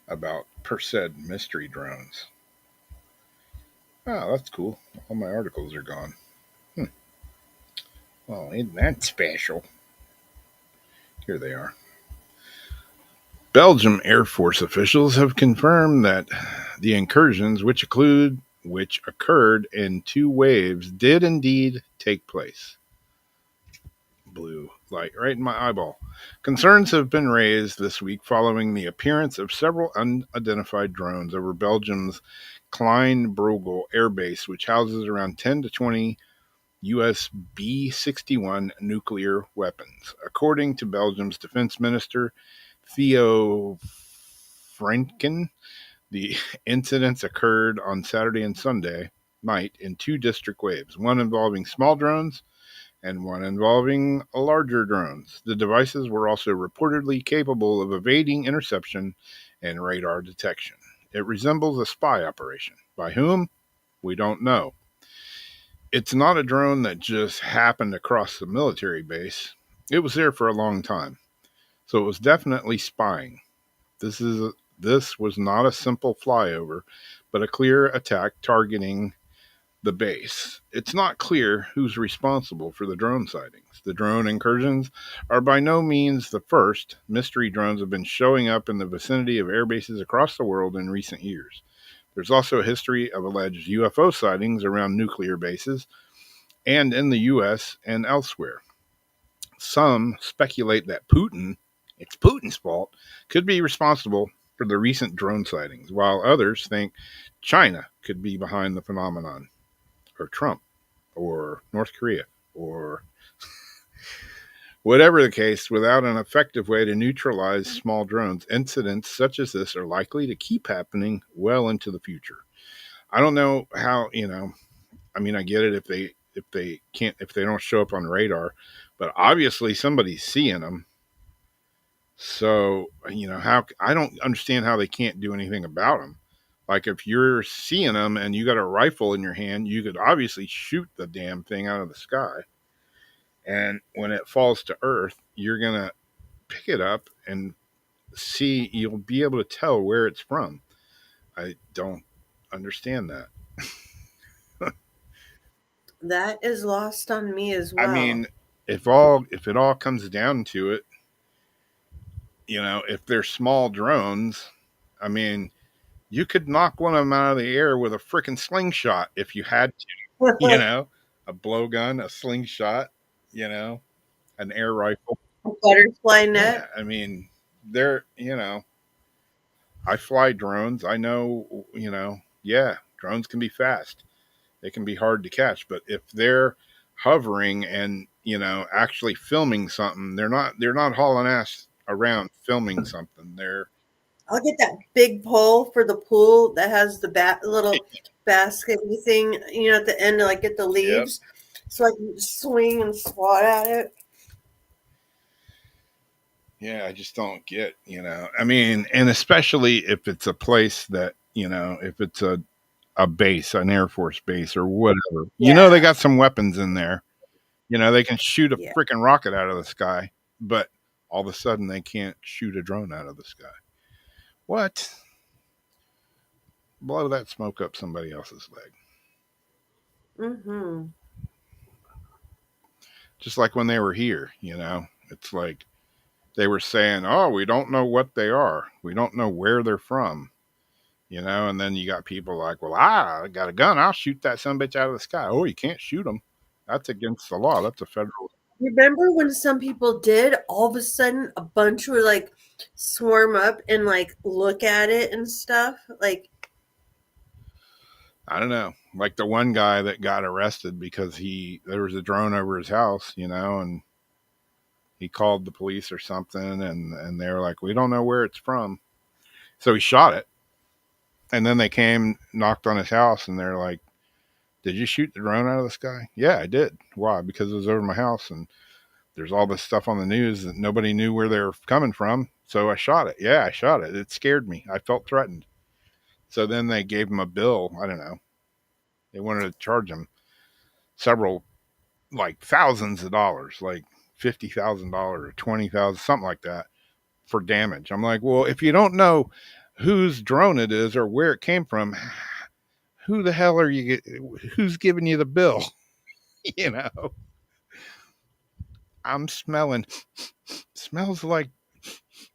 about Perced mystery drones? Oh, that's cool. All my articles are gone. Well, ain't that special? Here they are. Belgium Air Force officials have confirmed that the incursions, which occurred in two waves, did indeed take place. Blue light right in my eyeball. Concerns have been raised this week following the appearance of several unidentified drones over Belgium's Klein Brugel Air Base, which houses around 10 to 20 U.S. B 61 nuclear weapons. According to Belgium's Defense Minister Theo Franken, the incidents occurred on Saturday and Sunday night in two district waves, one involving small drones and one involving larger drones. The devices were also reportedly capable of evading interception and radar detection. It resembles a spy operation. By whom? We don't know. It's not a drone that just happened across the military base. It was there for a long time. So it was definitely spying. This was not a simple flyover, but a clear attack targeting the base. It's not clear who's responsible for the drone sightings. The drone incursions are by no means the first. Mystery drones have been showing up in the vicinity of air bases across the world in recent years. There's also a history of alleged UFO sightings around nuclear bases and in the US and elsewhere. Some speculate that it's Putin's fault, could be responsible for the recent drone sightings, while others think China could be behind the phenomenon, or Trump, or North Korea, or whatever the case. Without an effective way to neutralize small drones, incidents such as this are likely to keep happening well into the future. I don't know how, I mean, I get it if they don't show up on radar, but obviously somebody's seeing them. So, how I don't understand how they can't do anything about them. Like if you're seeing them and you got a rifle in your hand, you could obviously shoot the damn thing out of the sky. And when it falls to earth, you're going to pick it up and see, you'll be able to tell where it's from. I don't understand that. That is lost on me as I well. mean, if it all comes down to it, if they're small drones, I mean, you could knock one of them out of the air with a freaking slingshot if you had to, a blowgun, a slingshot, an air rifle. Butterfly Yeah, net. I mean, they're, I fly drones. I know, yeah, drones can be fast. They can be hard to catch, but if they're hovering and, actually filming something, they're not hauling ass around filming something. They're I'll get that big pole for the pool that has the little basket thing, at the end to like get the Yep. leaves, so I can swing and swat at it. Yeah, I just don't get, I mean, and especially if it's a place that, if it's a base, an Air Force base or whatever, they Yeah, got some weapons in there. They can shoot a yeah. freaking rocket out of the sky, but all of a sudden they can't shoot a drone out of the sky. What? Blow that smoke up somebody else's leg. Mm-hmm. Just like when they were here, it's like they were saying, oh, we don't know what they are. We don't know where they're from. And then you got people like, well, I got a gun. I'll shoot that son bitch out of the sky. Oh, you can't shoot them. That's against the law. That's a federal. Remember when some people did? All of a sudden, a bunch would like swarm up and like look at it and stuff. Like, I don't know. Like the one guy that got arrested because there was a drone over his house, and he called the police or something, and they were like, we don't know where it's from. So he shot it. And then they came, knocked on his house, and they're like, did you shoot the drone out of the sky? Yeah, I did. Why? Because it was over my house, and there's all this stuff on the news that nobody knew where they were coming from. So I shot it. Yeah, I shot it. It scared me. I felt threatened. So then they gave him a bill. I don't know. They wanted to charge him several, like thousands of dollars, like $50,000 or 20,000, something like that, for damage. I'm like, well, if you don't know whose drone it is or where it came from, who the hell are you? Who's giving you the bill? you know, I'm smells like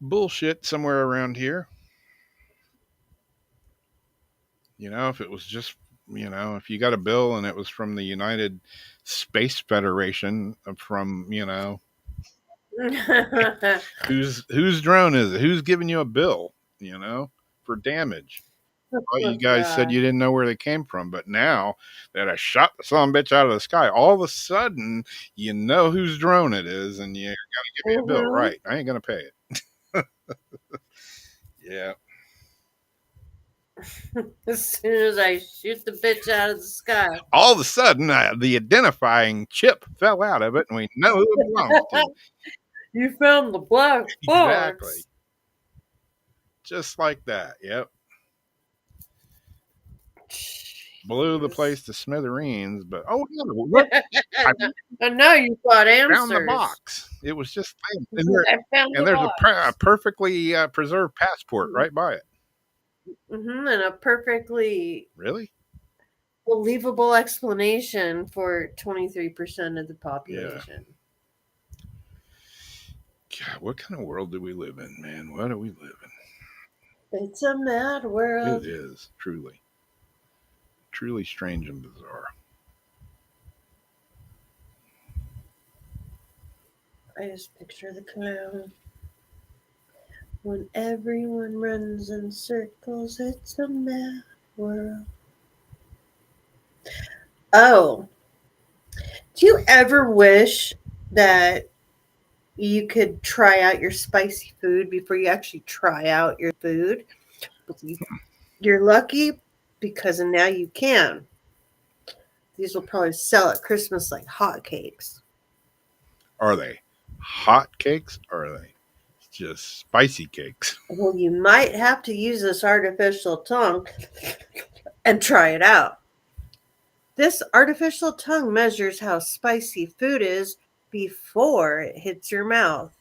bullshit somewhere around here. If it was just, if you got a bill and it was from the United Space Federation, from, whose drone is it? Who's giving you a bill, for damage? Well, oh you guys said god. you didn't know where they came from, but now that I shot the son of a bitch out of the sky, all of a sudden you know whose drone it is, and you gotta give me a bill, Mm-hmm. right? I ain't gonna pay it. Yeah, As soon as I shoot the bitch out of the sky. all of a sudden the identifying chip fell out of it, and we know who it belongs to. You found the black Exactly, box. just like that. Yep, blew the Jesus. place to smithereens. But oh, look, I And now you've got found the answers. box. It was just I found and the there's a box. perfectly preserved passport right by it. Mm-hmm. And a perfectly Really? believable explanation for 23% of the Yeah. population. God, what kind of world do we live in, man? What do we live in? It's a mad It world. is, truly. truly strange and bizarre. I just picture the clown. When everyone runs in circles, it's a mad world. Oh, do you ever wish that you could try out your spicy food before you actually try out your food? You're lucky because now you can. These will probably sell at Christmas like hotcakes. Are they hot cakes or are they just spicy cakes? Well, you might have to use this artificial tongue and try it out. This artificial tongue measures how spicy food is before it hits your mouth.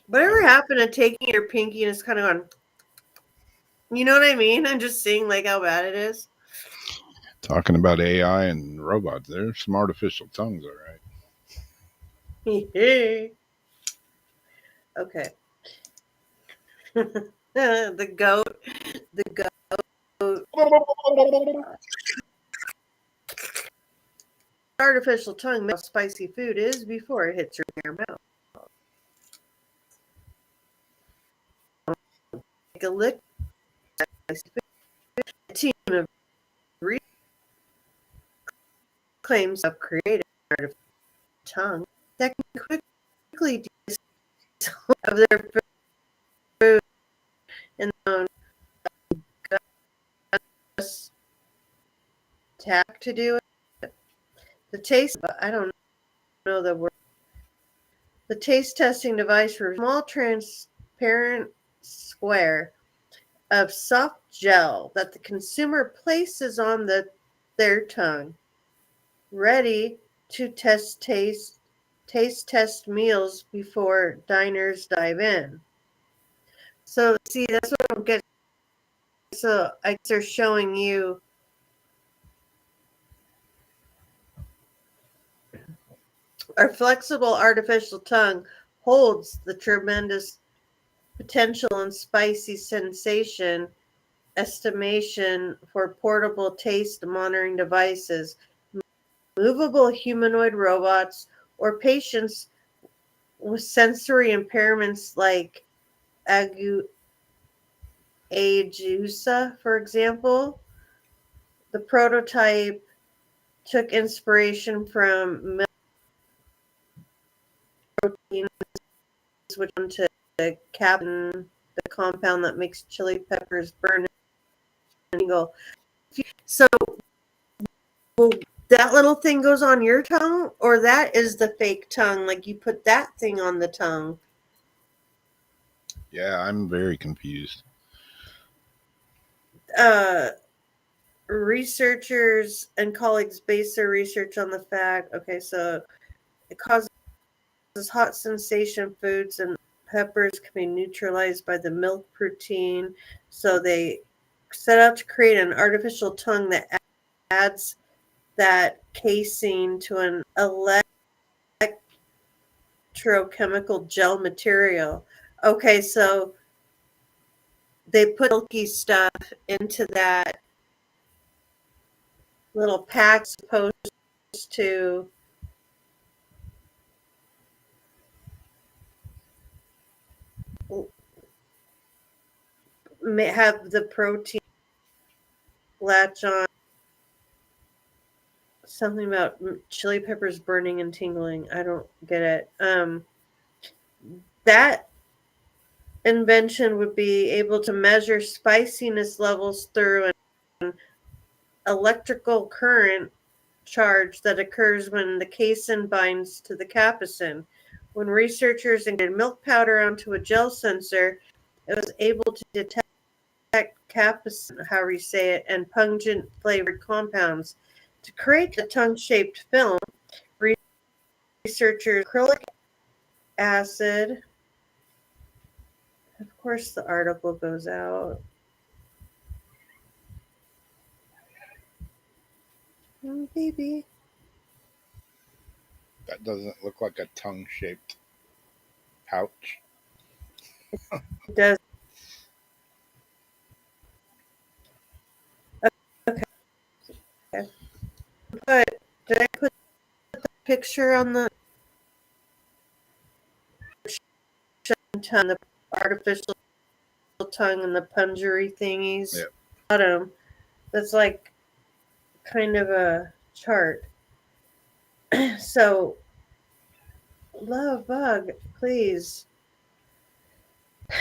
Whatever happened to taking your pinky and just kind of going, you know what I mean? And just seeing like how bad it is. Talking about AI and robots, there's some artificial tongues, all right. Okay. The goat. The goat. Artificial tongue measures how spicy food is before it hits your mouth. Like a lick. A team of researchers claims of created an artificial tongue that can quickly of their food and tack to do it. The taste, I don't know the word. The taste testing device for a small transparent square of soft gel that the consumer places on their tongue, ready to taste test meals before diners dive in. So see, that's what I'm getting. So I guess they're showing you our flexible artificial tongue holds the tremendous potential and spicy sensation estimation for portable taste monitoring devices, movable humanoid robots, or patients with sensory impairments like agusa, for example. The prototype took inspiration from milk proteins, which went to captain, the compound that makes chili peppers burn and tingle. So, well, that little thing goes on your tongue, or that is the fake tongue? Like you put that thing on the tongue? Yeah, I'm very confused. Researchers and colleagues base their research on the fact. Okay, so it causes hot sensation foods and peppers can be neutralized by the milk protein. So they set out to create an artificial tongue that adds that casein to an electrochemical gel material. Okay, so they put milky stuff into that little pack supposed to have the protein latch on. Something about chili peppers burning and tingling. I don't get it. That invention would be able to measure spiciness levels through an electrical current charge that occurs when the casein binds to the capsaicin. When researchers included milk powder onto a gel sensor, it was able to detect capsaicin, however you say it, and pungent flavored compounds. To create the tongue-shaped film, researchers acrylic acid. Of course, the article goes out. Oh, baby. That doesn't look like a tongue shaped pouch. It does. Did I put the picture on the tongue, the artificial tongue and the pungery thingies? Yeah. Bottom. That's like kind of a chart. So, love bug, please.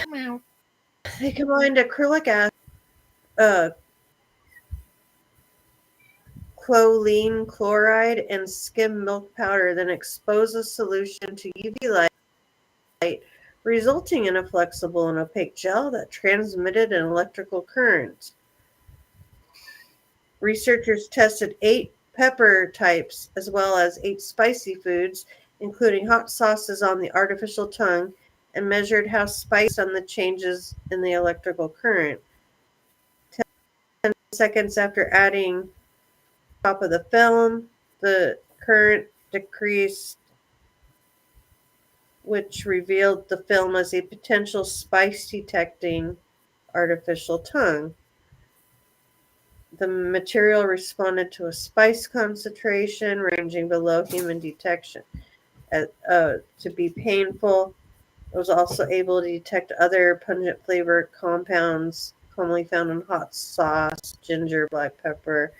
Meow. They combined acrylic acid, uh, choline chloride, and skim milk powder, then expose a solution to UV light, resulting in a flexible and opaque gel that transmitted an electrical current. Researchers tested 8 pepper types as well as 8 spicy foods, including hot sauces, on the artificial tongue and measured how spicy on the changes in the electrical current. 10 seconds after adding top of the film, the current decreased, which revealed the film as a potential spice detecting artificial tongue. The material responded to a spice concentration ranging below human detection. To be painful, it was also able to detect other pungent flavor compounds commonly found in hot sauce, ginger, black pepper,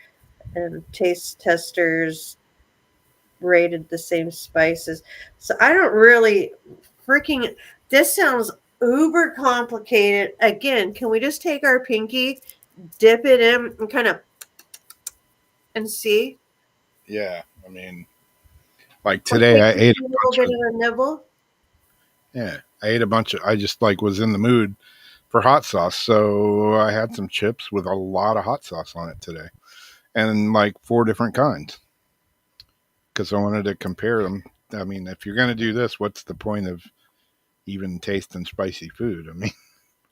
and taste testers rated the same spices. So I don't really freaking. This sounds uber complicated. Again, can we just take our pinky, dip it in, and kind of and see? Yeah. I mean, like Or today, take I just ate a a little bunch bit of. of a nibble? Yeah, I ate a bunch of. I just like was in the mood for hot sauce, so I had some chips with a lot of hot sauce on it today, and like 4 different kinds because I wanted to compare them. I mean, if you're gonna do this, what's the point of even tasting spicy food? I mean,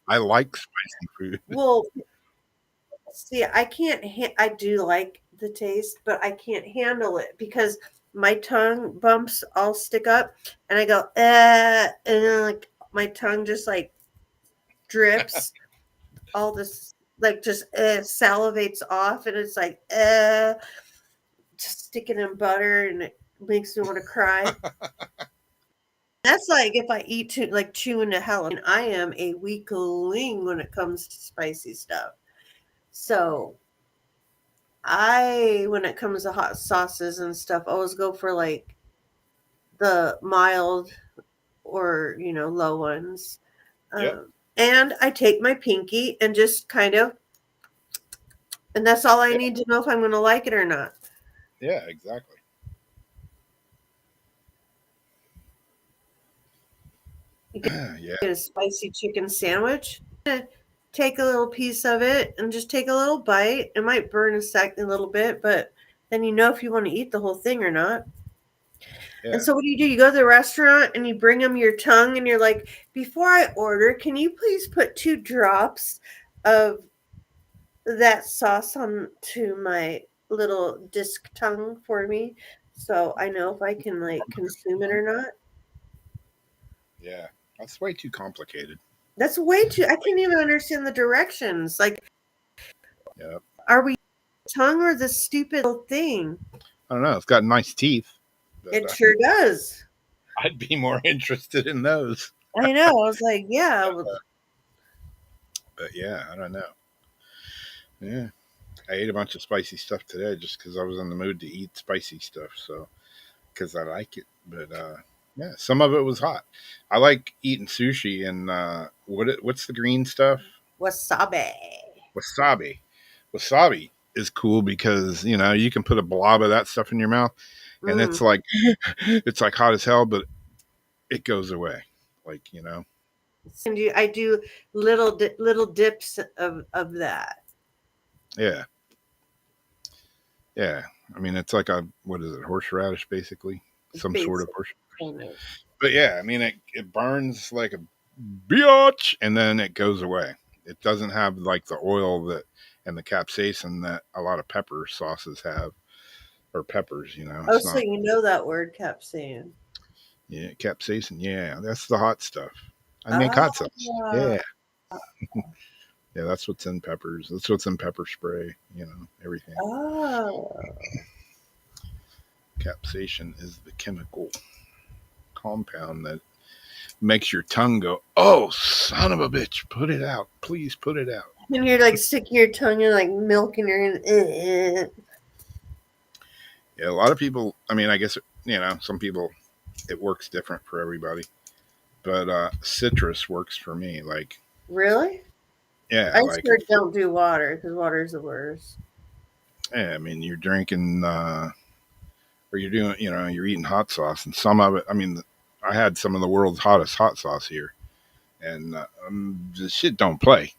I like spicy food. Well, see, I can't. I do like the taste, but I can't handle it because my tongue bumps all stick up, and I go, and then like my tongue just like drips all this, like just salivates off, and it's like just sticking in butter, and it makes me want to cry. That's like if I eat like chewing to hell. I mean, I am a weakling when it comes to spicy stuff. So when it comes to hot sauces and stuff, always go for like the mild or low ones. Yep. And I take my pinky and just kind of, and that's all I Yeah. need to know if I'm going to like it or not. Yeah. Exactly. You Yeah. get a spicy chicken sandwich. Take a little piece of it and just take a little bite. It might burn a little bit, but then you know if you want to eat the whole thing or not. And Yeah. so what do? You go to the restaurant and you bring them your tongue and you're like, before I order, can you please put 2 drops of that sauce on to my little disc tongue for me so I know if I can like consume it or not? Yeah. That's way too complicated. That's way too. I can't even understand the directions. Like, Yeah. are we tongue or the stupid little thing? I don't know. It's got nice teeth, but It sure does. I'd be more interested in those. I know. I was like, yeah. But yeah, I don't know. Yeah. I ate a bunch of spicy stuff today just because I was in the mood to eat spicy stuff. So, because I like it. But yeah, some of it was hot. I like eating sushi and what's the green stuff? Wasabi. Wasabi. Wasabi is cool because you can put a blob of that stuff in your mouth, and Mm. it's like hot as hell, but it goes away. Like And I do little dips of that. yeah, yeah. I mean, it's like a what is it? Horseradish, basically, some sort of Basic. horse. Kind of. But yeah, I mean, it burns like a biatch, and then it goes away. It doesn't have like the oil that and the capsaicin that a lot of pepper sauces have, or peppers. Oh, It's so not. you know that word, capsaicin. Yeah, capsaicin. Yeah, that's the hot stuff. I make Ah, hot sauce. Yeah, yeah. That's what's in peppers. That's what's in pepper spray. Everything. oh. Capsaicin is the chemical compound that makes your tongue go, "Oh, son of a bitch, put it out. Please put it out." And you're like sticking your tongue in like milk and you're Yeah, a lot of people, I mean, I guess, some people, it works different for everybody. But citrus works for me. Like, really? yeah, I like, sure don't do water because water is the worst. yeah, I mean, you're drinking, or you're doing, you're eating hot sauce, and some of it, I mean, I had some of the world's hottest hot sauce here, and the shit don't play.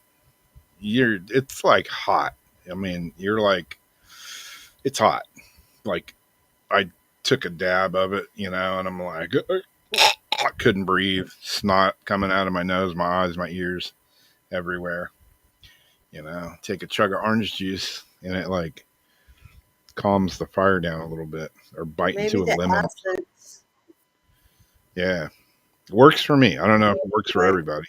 It's like hot. I mean, you're like, it's hot. Like, I took a dab of it, and I'm like, I couldn't breathe, snot coming out of my nose, my eyes, my ears, everywhere. Take a chug of orange juice, and it like calms the fire down a little bit, or bite Maybe into a the lemon. acids. Yeah, it works for me. I don't know if it works for Like, everybody.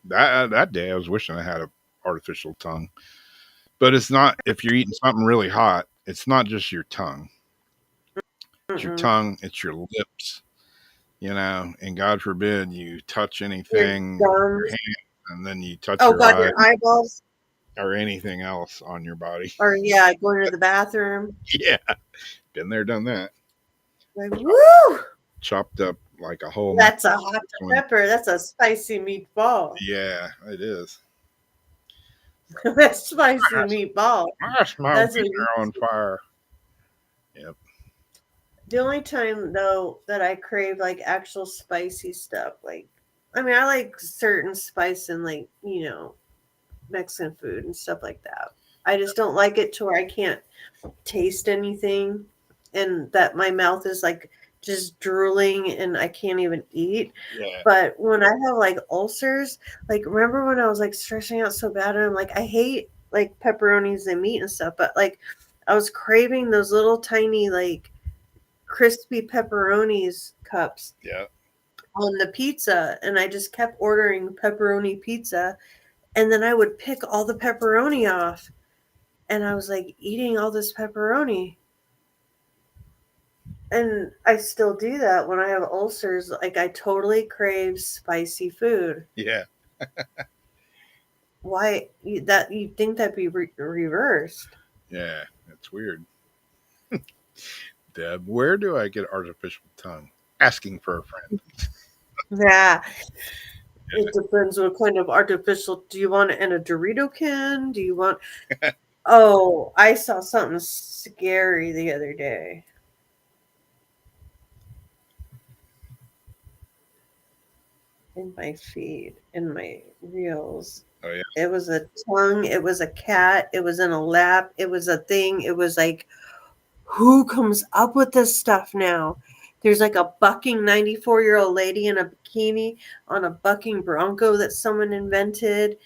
That day I was wishing I had a artificial tongue, but it's not. If you're eating something really hot, it's not just your tongue. It's your mm-mm. tongue. It's your lips. And God forbid you touch Your anything with your gums. hand, and then you touch Oh your God, eye your eyeballs. or anything else on your body. Or yeah, going to the bathroom. Yeah, been there, done that. Like woo! Chopped up like a whole That's a hot between. pepper. That's a spicy meatball. Yeah, it is. That's spicy meatball. That's my That's what wiener you, on fire. Yep. the only time though that I crave like actual spicy stuff. Like, I mean, I like certain spice in like Mexican food and stuff like that. I just don't like it to where I can't taste anything, and that my mouth is like just drooling and I can't even eat. Yeah. But when I have like ulcers, like remember when I was like stressing out so bad and I'm like, I hate like pepperonis and meat and stuff, but like I was craving those little tiny like crispy pepperonis cups Yeah. on the pizza, and I just kept ordering pepperoni pizza, and then I would pick all the pepperoni off, and I was like eating all this pepperoni. And I still do that when I have ulcers. Like I totally crave spicy food. Yeah. Why that you think that'd be reversed? Yeah. It's weird. Deb, where do I get artificial tongue? Asking for a friend. Yeah, it depends what kind of artificial. Do you want it in a Dorito can? Do you want? Oh, I saw something scary the other day. In my feed, in my reels. Oh yeah. It was a tongue, it was a cat, it was in a lap, it was a thing. It was like, who comes up with this stuff now? There's like a bucking 94-year-old lady in a bikini on a bucking bronco that someone invented,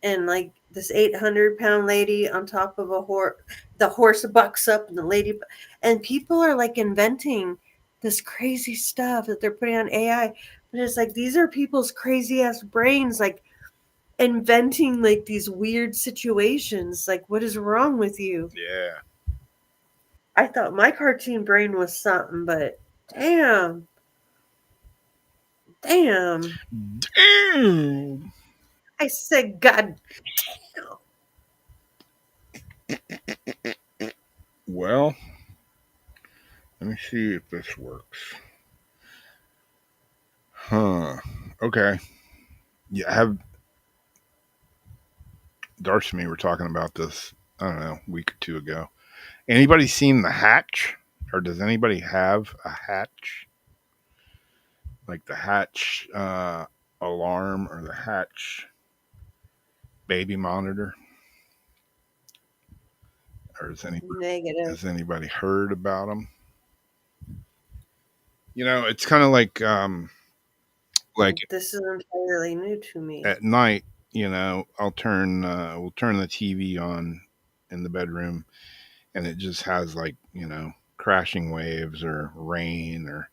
and like this 800-pound lady on top of a horse. The horse bucks up, and the lady, and people are like inventing this crazy stuff that they're putting on AI. But it's like these are people's crazy ass brains, like inventing like these weird situations. Like, what is wrong with you? Yeah. I thought my cartoon brain was something, but damn, damn. Damn. I said, God Well, let me see if this works. Huh. Okay. Yeah, have Darcy and me were talking about this, I don't know, a week or two ago. Anybody seen the hatch? Or does anybody have a hatch? Like the hatch alarm or the hatch baby monitor? Or negative. has anybody heard about them? It's kind of like This is entirely new to me. at night. We'll turn the TV on in the bedroom, and it just has like crashing waves or rain or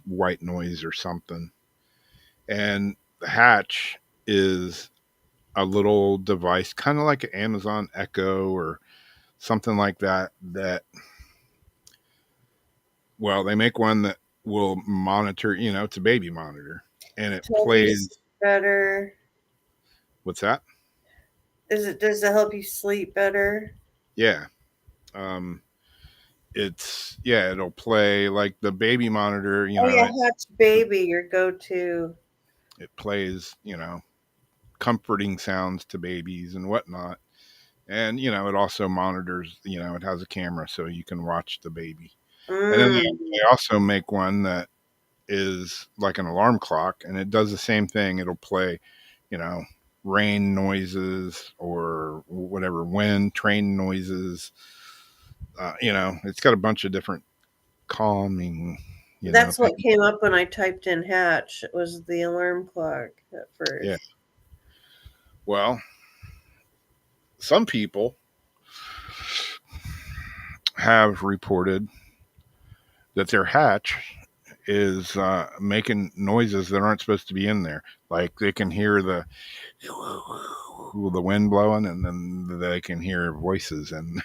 white noise or something. And the hatch is a little device, kind of like an Amazon Echo or something like that. Well, they make one that will monitor. It's a baby monitor, and it To help you plays. sleep better. What's that? Does it help you sleep better? Yeah. Um, it'll play like the baby monitor. Oh yeah, Hatch Baby, your go-to. It plays comforting sounds to babies and whatnot. And it also monitors. It has a camera so you can watch the baby. And then Mm. they also make one that is like an alarm clock, and it does the same thing. It'll play, you know, rain noises or whatever, wind, train noises. It's got a bunch of different calming, That's what things. came up when I typed in Hatch. It was the alarm clock at Yeah. first. Well, some people have reported that their hatch is making noises that aren't supposed to be in there. Like they can hear the wind blowing, and then they can hear voices, and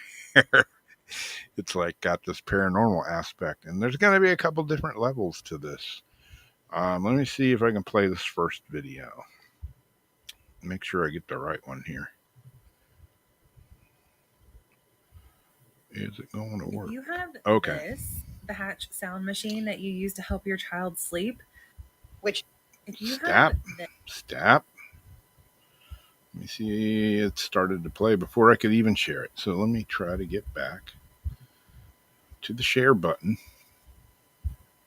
it's like got this paranormal aspect. And there's going to be a couple different levels to this. Let me see if I can play this first video. Make sure I get the right one here. Is it going to work? If you have Okay. the Hatch sound machine that you use to help your child sleep, Which if you Stop. have Stop. Let me see. It started to play before I could even share it. So let me try to get back to the share button.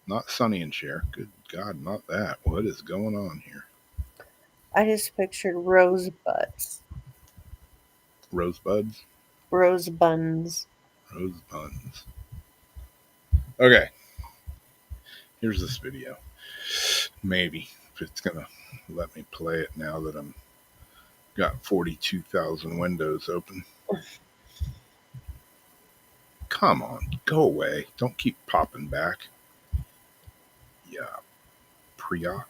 Not Sunny and Share. Good God, not that. What is going on here? I just pictured rosebuds. Rosebuds? Rose buns. Rose buns. Okay. Here's this video. Maybe. If it's going to let me play it now that I'm got 42,000 windows open. Come on. Go away. Don't keep popping back. Yeah. Preoc.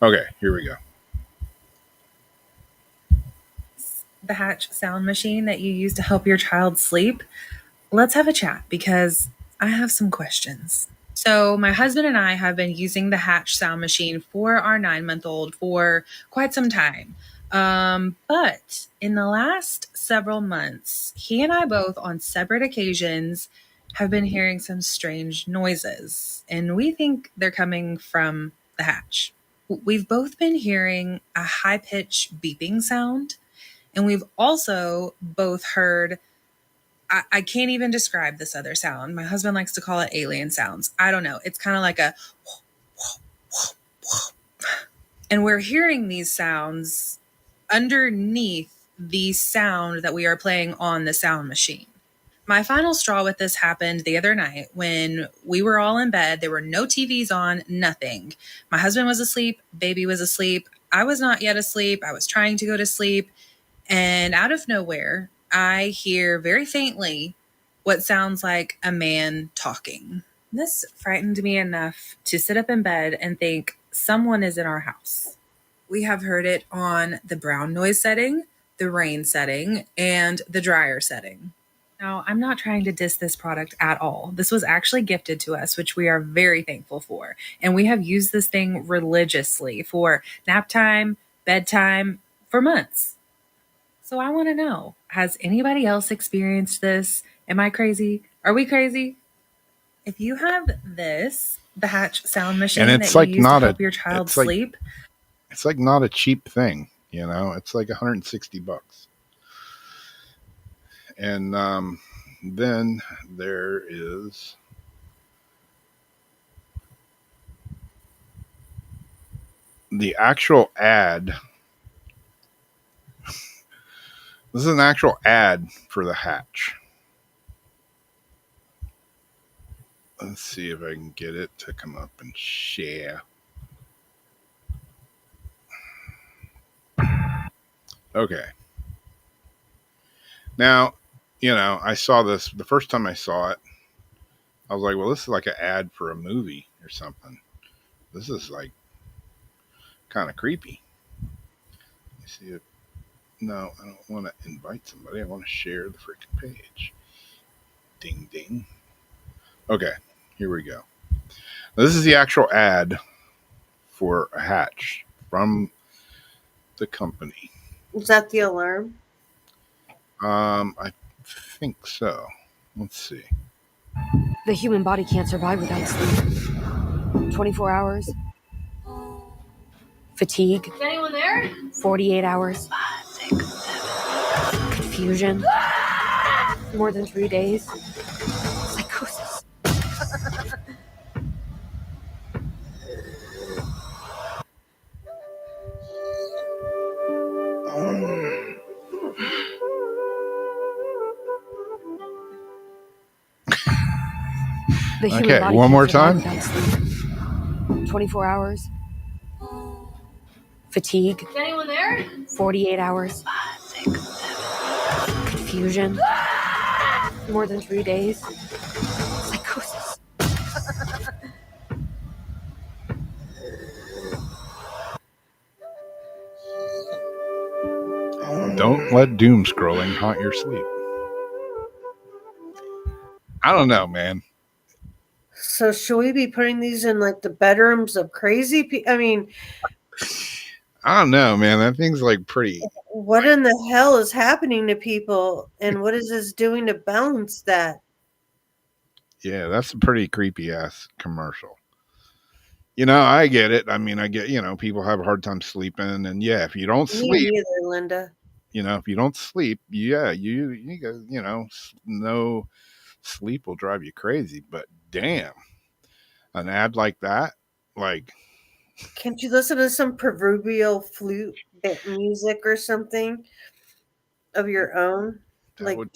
Okay, here we go. the Hatch sound machine that you use to help your child sleep, let's have a chat because I have some questions. So, my husband and I have been using the Hatch sound machine for our 9-month-old for quite some time. But in the last several months, he and I both on separate occasions have been hearing some strange noises, and we think they're coming from the Hatch. We've both been hearing a high pitched beeping sound, and we've also both heard I can't even describe this other sound. My husband likes to call it alien sounds. I don't know. It's kind of like a and we're hearing these sounds underneath the sound that we are playing on the sound machine. My final straw with this happened the other night when we were all in bed. There were no TVs on, nothing. My husband was asleep, baby was asleep. I was not yet asleep. I was trying to go to sleep. And out of nowhere, I hear very faintly what sounds like a man talking. This frightened me enough to sit up in bed and think someone is in our house. We have heard it on the brown noise setting, the rain setting, and the dryer setting. Now, I'm not trying to diss this product at all. This was actually gifted to us, which we are very thankful for. And we have used this thing religiously for nap time, bedtime, for months. So I want to know, has anybody else experienced this? Am I crazy? Are we crazy? If you have the Hatch sound machine And it's that like you use to not help a your child it's like sleep, it's like not a cheap thing, It's like $160. And then there is the actual ad. This is an actual ad for the Hatch. Let's see if I can get it to come up and share. Okay. Now, I saw this the first time I saw it. I was like, well, this is like an ad for a movie or something. This is like kind of creepy. You see it? No, I don't want to invite somebody. I want to share the freaking page. Ding ding. Okay, here we go. This is the actual ad for a hatch from the company. Is that the alarm? I think so. Let's see. The human body can't survive without sleep. 24 hours. Fatigue. Is anyone there? 48 hours. 5, 6, 7. Confusion. More than 3 days. Psychosis. The human Okay, body one can't more survive time. without sleep. 24 hours. Fatigue. Is anyone there? 48 hours. 5, 6, 7. Confusion. More than 3 days. Psychosis. Don't let doom scrolling haunt your sleep. I don't know, man. So should we be putting these in like the bedrooms of crazy people? I mean, I don't know, man. That thing's like pretty. what in the hell is happening to people, and what is this doing to balance that? Yeah, that's a pretty creepy ass commercial. I get it. I mean, I get, people have a hard time sleeping. And yeah, if you don't Me sleep, neither, Linda. if you don't sleep, yeah, you go, no sleep will drive you crazy. But damn, an ad like that, like, Can't you listen to some proverbial flute bit music or something of your own? that Like, would,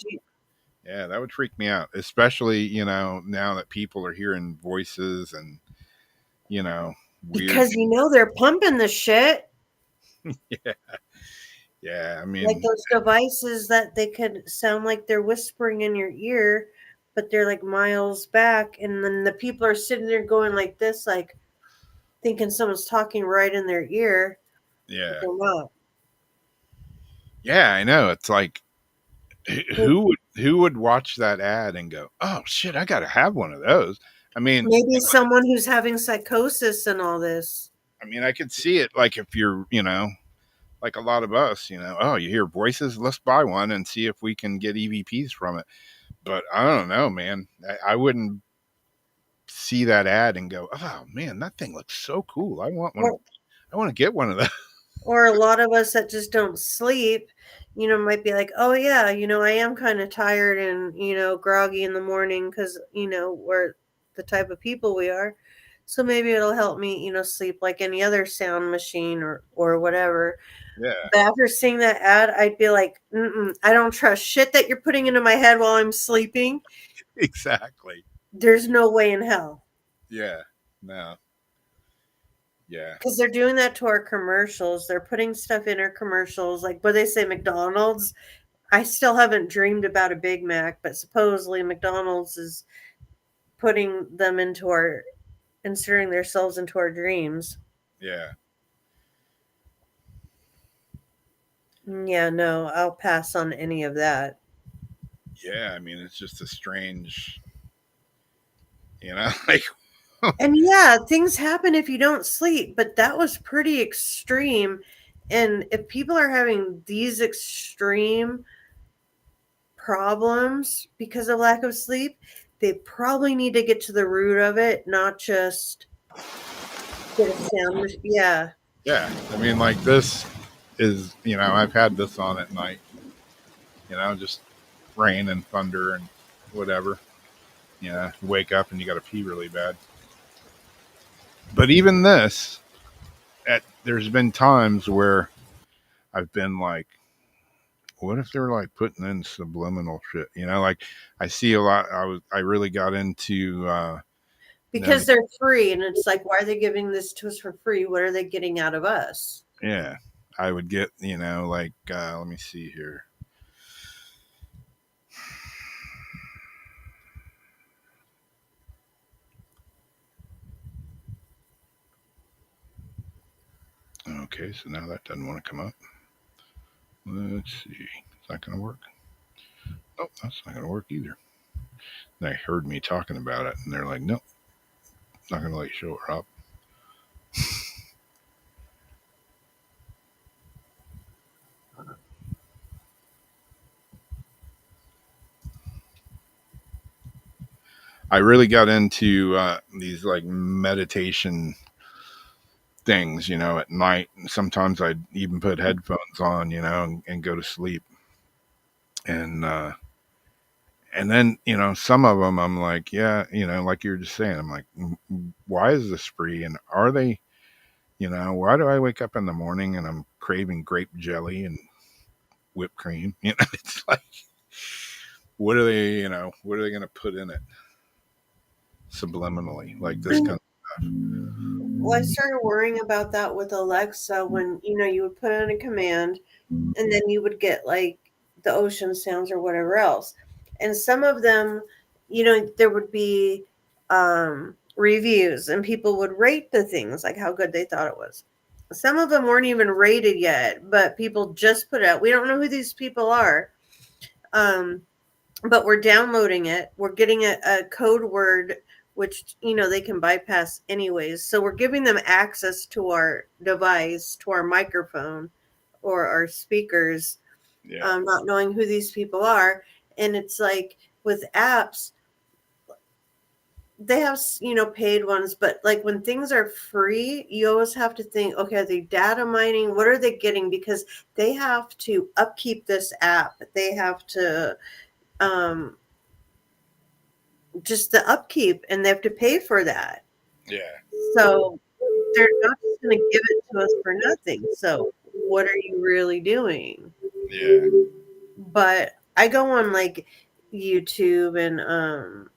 yeah, that would freak me out, especially, now that people are hearing voices and, weird. because they're pumping the shit. Yeah. Yeah. I Like mean, those devices that they could sound like they're whispering in your ear, but they're like miles back, and then the people are sitting there going like this, like thinking someone's talking right in their ear, but yeah. they're not. Yeah, I know. It's like, Maybe who would watch that ad and go, "Oh shit, I got to have one of those." I mean, someone who's having psychosis and all this. I could see it like if you're, like a lot of us, oh, you hear voices, let's buy one and see if we can get EVPs from it. But I don't know, man. I wouldn't see that ad and go, "Oh man, that thing looks so cool. I want one. Or, I want to get one of those." or a lot of us that just don't sleep, might be like, oh yeah, I am kind of tired and, groggy in the morning because, we're the type of people we are. So maybe it'll help me, sleep like any other sound machine or whatever. Yeah, But after seeing that ad, I'd be like, I don't trust shit that you're putting into my head while I'm sleeping. exactly. There's no way in hell. Yeah, no, yeah, Because they're doing that to our commercials. They're putting stuff in our commercials. Like, what they say, McDonald's. I still haven't dreamed about a Big Mac, but supposedly McDonald's is putting them inserting themselves into our dreams. yeah, Yeah, no, I'll pass on any of that. yeah. It's just a strange, like, And yeah, things happen if you don't sleep, but that was pretty extreme. And if people are having these extreme problems because of lack of sleep, they probably need to get to the root of it, not just get a sound. Yeah. yeah. Like this is, I've had this on at night, just rain and thunder and whatever. You wake up and you got to pee really bad. But even this, there's been times where I've been like, what if they're like putting in subliminal shit? Like I see a lot. I really got into, Because they're free, and it's like, why are they giving this to us for free? What are they getting out of us? yeah, I would get, like, let me see here. Okay, so now that doesn't want to come up. Let's see. Is that going to work? Nope, that's not going to work either. They heard me talking about it, and they're like, nope, not going to let you show her up. I really got into these like meditation things, at night. Sometimes I'd even put headphones on, and go to sleep. And then some of them I'm like, yeah, like you were just saying, I'm like, why is this free? And are they, why do I wake up in the morning and I'm craving grape jelly and whipped cream? It's like, what are they going to put in it subliminally, like this kind of Well, I started worrying about that with Alexa when, you would put in a command and then you would get like the ocean sounds or whatever else. And some of them, there would be reviews and people would rate the things like how good they thought it was. Some of them weren't even rated yet, but people just put it out. We don't know who these people are. But we're downloading it. We're getting a code word, which, they can bypass anyways. So we're giving them access to our device, to our microphone or our speakers, yeah. not knowing who these people are. And it's like with apps, they have, paid ones, but like when things are free, you always have to think, okay, are they data mining? What are they getting? Because they have to upkeep this app. They have to, um, just the upkeep, and they have to pay for that. Yeah. So they're not just going to give it to us for nothing. So what are you really doing? Yeah. But I go on like YouTube and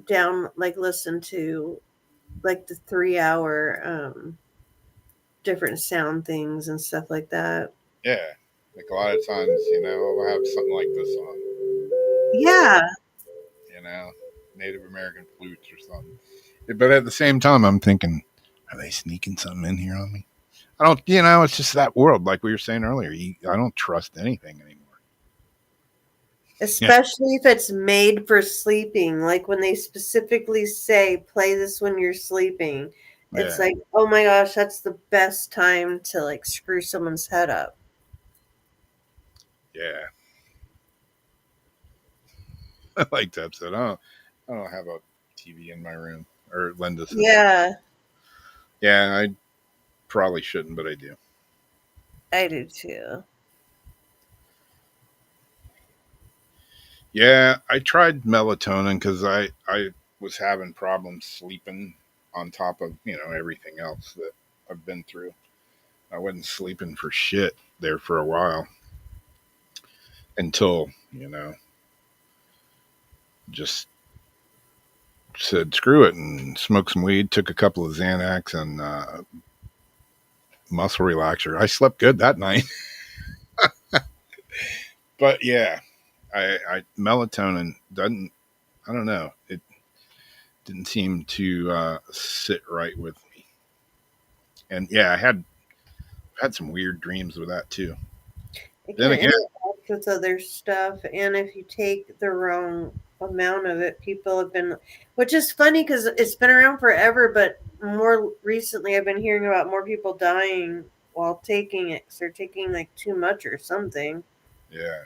down like listen to like the 3 hour different sound things and stuff like that. Yeah. Like a lot of times, I'll have something like this on, Yeah. you know, Native American flutes or something. But at the same time, I'm thinking, are they sneaking something in here on me? I don't, it's just that world, like we were saying earlier. I don't trust anything anymore. Yeah. Especially if it's made for sleeping. Like when they specifically say, play this when you're sleeping. It's Yeah. like, oh my gosh, that's the best time to like screw someone's head up. Yeah. Like Deb said, I don't have a TV in my room. Or Linda said, Yeah, yeah, I probably shouldn't, but I do. I do too. Yeah, I tried melatonin because I was having problems sleeping on top of, everything else that I've been through. I wasn't sleeping for shit there for a while until, just said screw it and smoked some weed, took a couple of Xanax and muscle relaxer. I slept good that night. But yeah, I melatonin doesn't, I don't know, it didn't seem to sit right with me. And yeah, I had some weird dreams with that too. It Then can again, interact with other stuff, and if you take the wrong amount of it, people have been, which is funny because it's been around forever, but more recently I've been hearing about more people dying while taking it because they're taking like too much or something. yeah,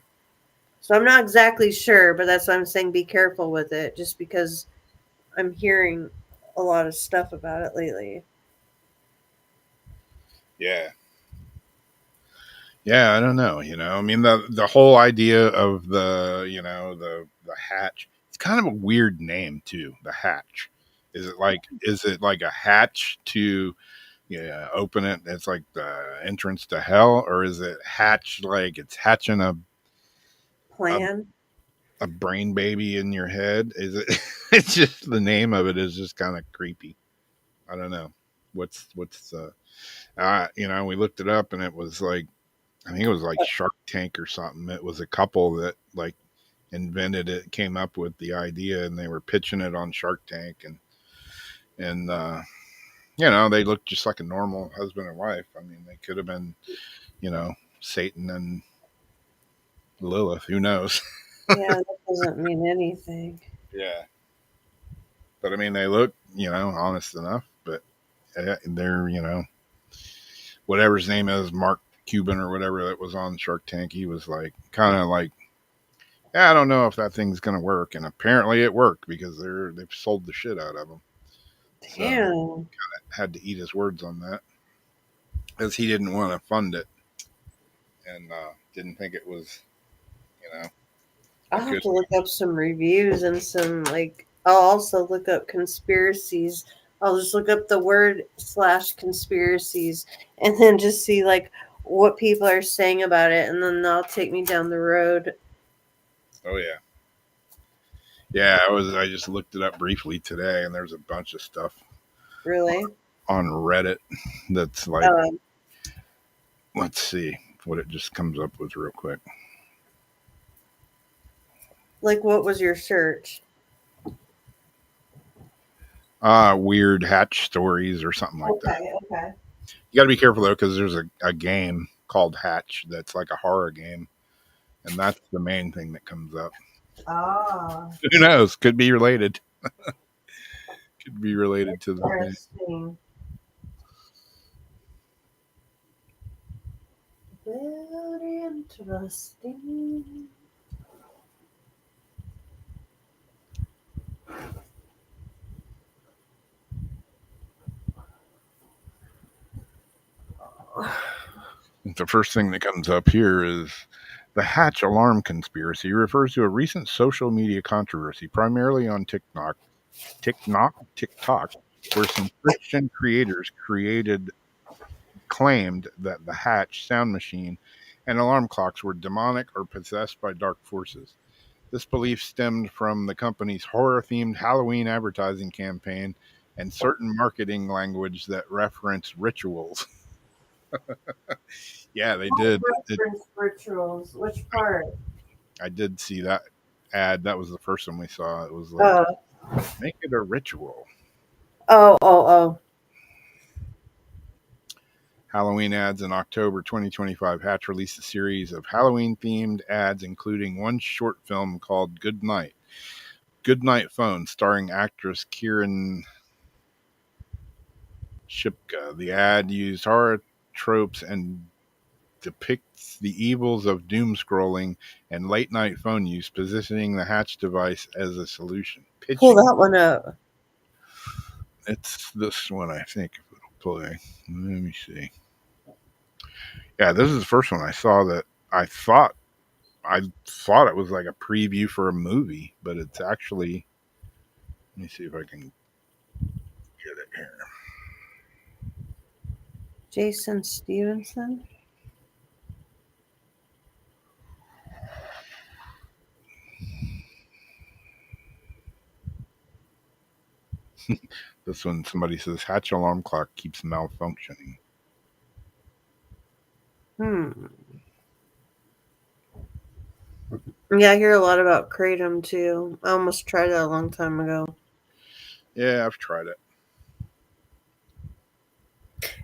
So I'm not exactly sure, but that's why I'm saying be careful with it, just because I'm hearing a lot of stuff about it lately. yeah, yeah. I don't know. I mean, the whole idea of the hatch. It's kind of a weird name too. The hatch. Is it like a hatch to open it? It's like the entrance to hell, or is it hatch like it's hatching a Plan. a brain baby in your head? Is it? It's just the name of it is just kind of creepy. I don't know. What's we looked it up and it was like I think it was like Shark Tank or something. It was a couple that like invented it, came up with the idea, and they were pitching it on Shark Tank, and they looked just like a normal husband and wife. I mean, they could have been, you know, Satan and Lilith. Who knows? Yeah, that doesn't mean anything. Yeah. But I mean, they look, honest enough. But they're, whatever his name is, Mark Cuban or whatever that was on Shark Tank, he was like, kind of like, yeah, I don't know if that thing's going to work. And apparently it worked because they've sold the shit out of them. So Damn. had to eat his words on that because he didn't want to fund it and didn't think it was, you know, a I'll have good. to look up some reviews and some like. I'll also look up conspiracies. I'll just look up the word / conspiracies and then just see like what people are saying about it, and then they'll take me down the road. Oh yeah, yeah. I just looked it up briefly today, and there's a bunch of stuff Really? on Reddit that's like, Um, let's see what it just comes up with real quick. like what was your search? Weird hatch stories or something like that. Okay. You got to be careful though, because there's a game called Hatch that's like a horror game, and that's the main thing that comes up. Ah, Who knows? Could be related. Could be related to the thing. interesting. Very interesting. The first thing that comes up here is the Hatch alarm conspiracy refers to a recent social media controversy, primarily on TikTok, where some Christian creators claimed that the Hatch sound machine and alarm clocks were demonic or possessed by dark forces. This belief stemmed from the company's horror-themed Halloween advertising campaign and certain marketing language that referenced rituals. Yeah, they did. Reference rituals. Which part? I did see that ad. That was the first one we saw. It was like, Oh, make it a ritual. oh. Halloween ads in October 2025. Hatch released a series of Halloween themed ads, including one short film called Good Night Phone, starring actress Kieran Shipka. The ad used horror tropes and depicts the evils of doom scrolling and late night phone use, positioning the Hatch device as a solution. Pull that one up. It's this one, I think, if it'll play. Let me see. Yeah, this is the first one I saw that I thought it was like a preview for a movie, but it's actually. Let me see if I can get it here. Jason Stevenson. This one, somebody says Hatch alarm clock keeps malfunctioning. Yeah, I hear a lot about kratom too. I almost tried it a long time ago. Yeah, I've tried it.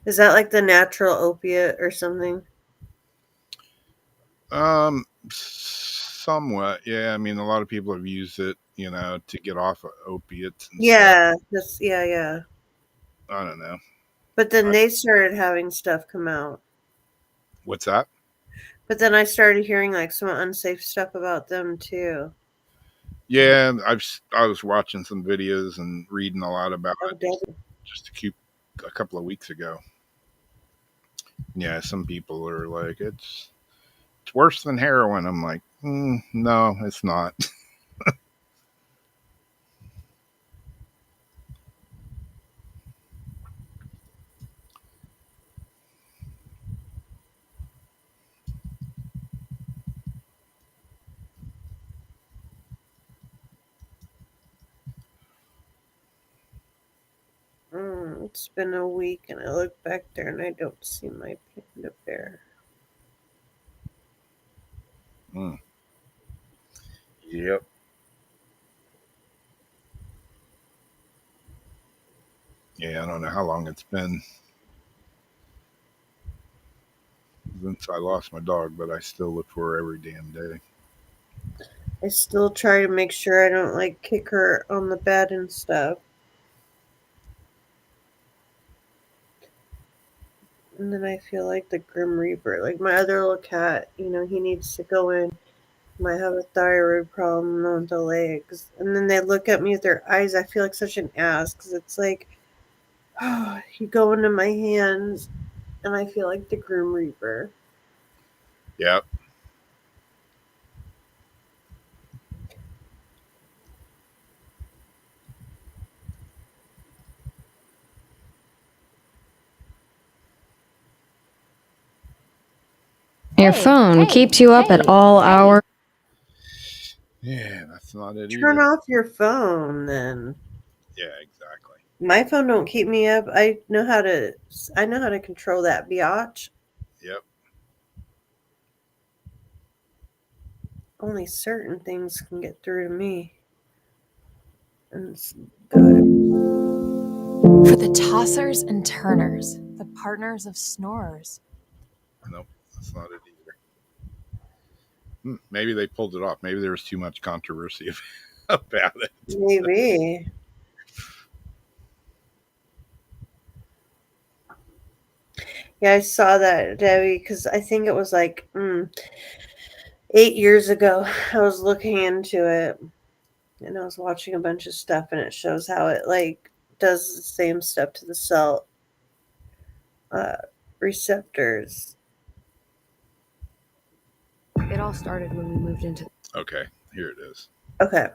Is that like the natural opiate or something? Somewhat. Yeah, I mean, a lot of people have used it, to get off of opiates and stuff. Yeah, yeah. I don't know. But then they started having stuff come out. What's that? But then I started hearing like some unsafe stuff about them too. Yeah, I was watching some videos and reading a lot about it just a couple of weeks ago. Yeah, some people are like, it's worse than heroin. I'm like, no, it's not. It's been a week and I look back there and I don't see my panda bear. Yep. Yeah, I don't know how long it's been. since I lost my dog, but I still look for her every damn day. I still try to make sure I don't like kick her on the bed and stuff. And then I feel like the Grim Reaper. Like my other little cat, he needs to go in. Might have a thyroid problem on the legs. And then they look at me with their eyes. I feel like such an ass because it's like, you go into my hands and I feel like the Grim Reaper. Yep. Your phone keeps you up at all hours. Yeah, that's not it Turn either. off your phone then. Yeah, exactly. My phone don't keep me up. I know how to control that biatch. Yep. Only certain things can get through to me. And it's good. For the tossers and turners, the partners of snorers. Nope, that's not it either. Maybe they pulled it off. Maybe there was too much controversy about it. Maybe. Yeah, I saw that, Debbie, because I think it was like 8 years ago. I was looking into it, and I was watching a bunch of stuff, and it shows how it like does the same stuff to the cell receptors. It all started when we moved into. Okay, here it is. Okay.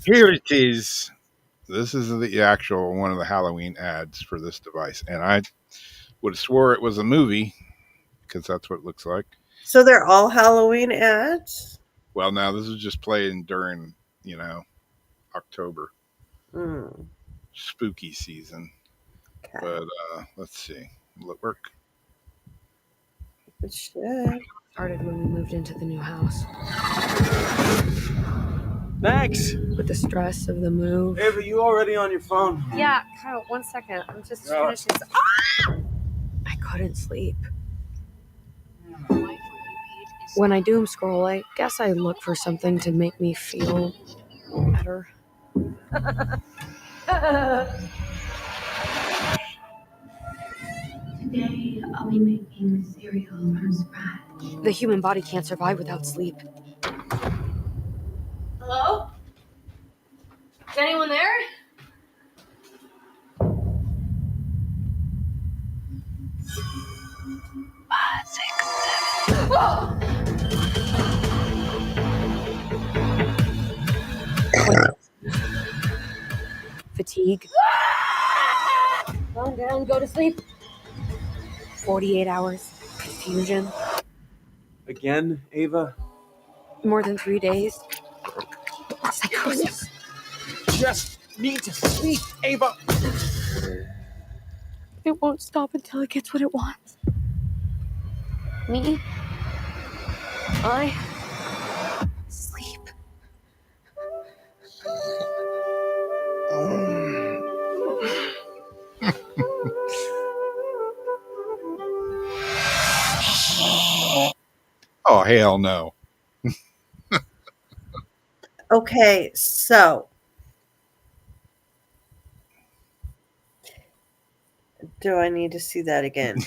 Here it is. This is the actual one of the Halloween ads for this device, and I would have swore it was a movie because that's what it looks like. So they're all Halloween ads? Well, now this is just playing during, October. Spooky season. Okay. But let's see. Will it work? It should. Started when we moved into the new house. Thanks. With the stress of the move. Ava, you already on your phone? Yeah, Kyle, 1 second. I'm just finishing. I couldn't sleep. When I doom scroll, I guess I look for something to make me feel better. Today, I'll be making cereal from scratch. The human body can't survive without sleep. Hello? Is anyone there? Five, six, seven. Fatigue. Calm down, go to sleep. 48 hours. Confusion. Again, Ava? More than 3 days. Psychosis. Just need to sleep, Ava! It won't stop until it gets what it wants. Me? I sleep. Oh, hell no. Okay, so do I need to see that again?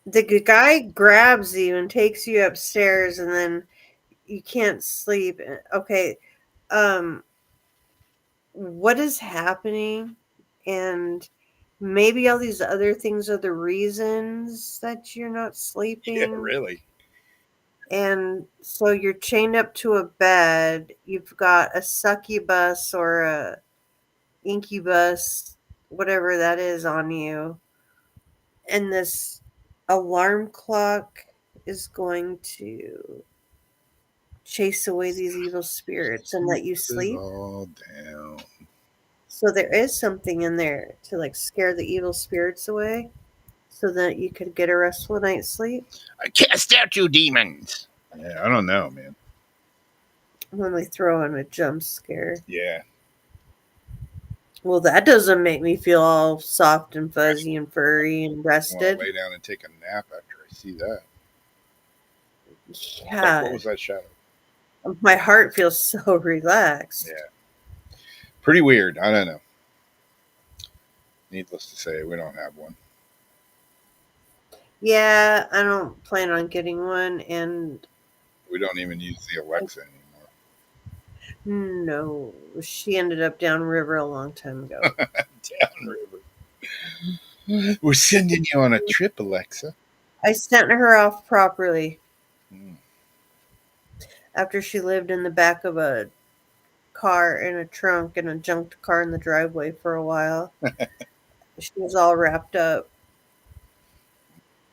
The guy grabs you and takes you upstairs, and then you can't sleep. Okay, what is happening? And maybe all these other things are the reasons that you're not sleeping. Yeah, really. And so you're chained up to a bed. You've got a succubus or a incubus, whatever that is, on you. And this alarm clock is going to chase away these evil spirits and let you sleep. All down. So there is something in there to like scare the evil spirits away so that you could get a restful night's sleep. I cast out you demons. Yeah, I don't know, man. when they throw in a jump scare. Yeah. Well, that doesn't make me feel all soft and fuzzy and furry and I want to rested. lay down and take a nap after I see that. Like, Yeah, what was that shadow? my heart feels so relaxed. Yeah. Pretty weird. I don't know. Needless to say, we don't have one. Yeah, I don't plan on getting one, and We don't even use the Alexa anymore. no, she ended up downriver a long time ago. Downriver. We're sending you on a trip, Alexa. I sent her off properly Hmm. after she lived in the back of a car in a trunk in a junked car in the driveway for a while. She was all wrapped up,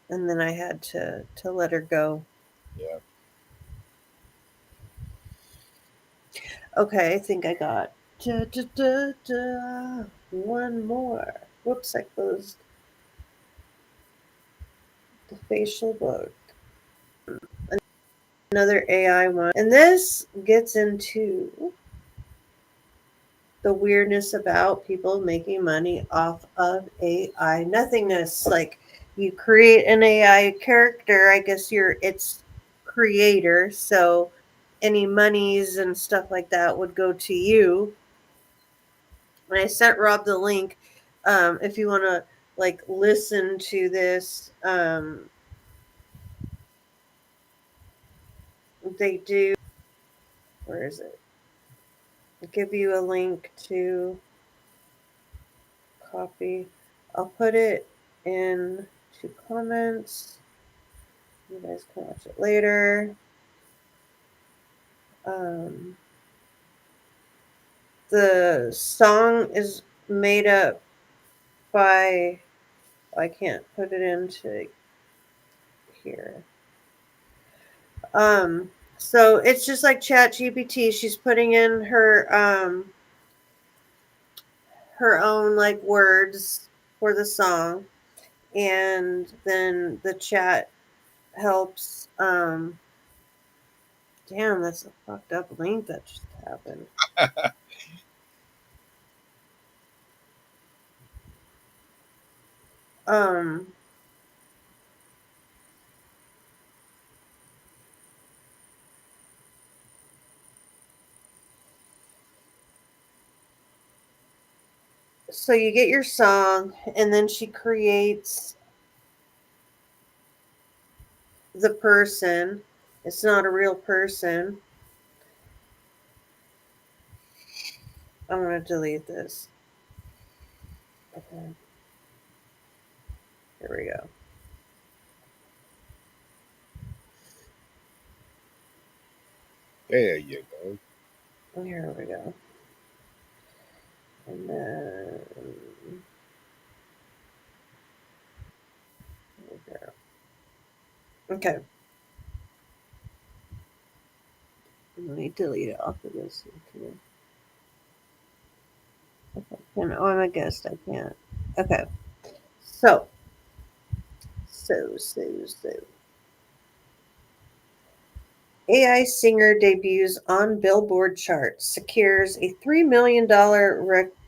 and then I had to let her go. Yeah. Okay, I think I got one more. Whoops, I closed the facial book. Another AI one. And this gets into the weirdness about people making money off of AI nothingness. Like you create an AI character, I guess you're its creator, so any monies and stuff like that would go to you. And I sent Rob the link if you want to like listen to this. They do. Where is it? I'll give you a link to copy. I'll put it in to comments. You guys can watch it later. Um, the song is made up by. I can't put it into here. So it's just like Chat GPT. She's putting in her own like words for the song, and then the chat helps. Damn, that's a fucked up link that just happened. Um, so you get your song, and then she creates the person. It's not a real person. I'm gonna delete this. Okay, here we go. There you go. Here we go. And then here we go. Okay, let me delete it off of this. Okay. Oh, I'm a guest. I can't. Okay. So. AI singer debuts on Billboard charts, secures a $3 million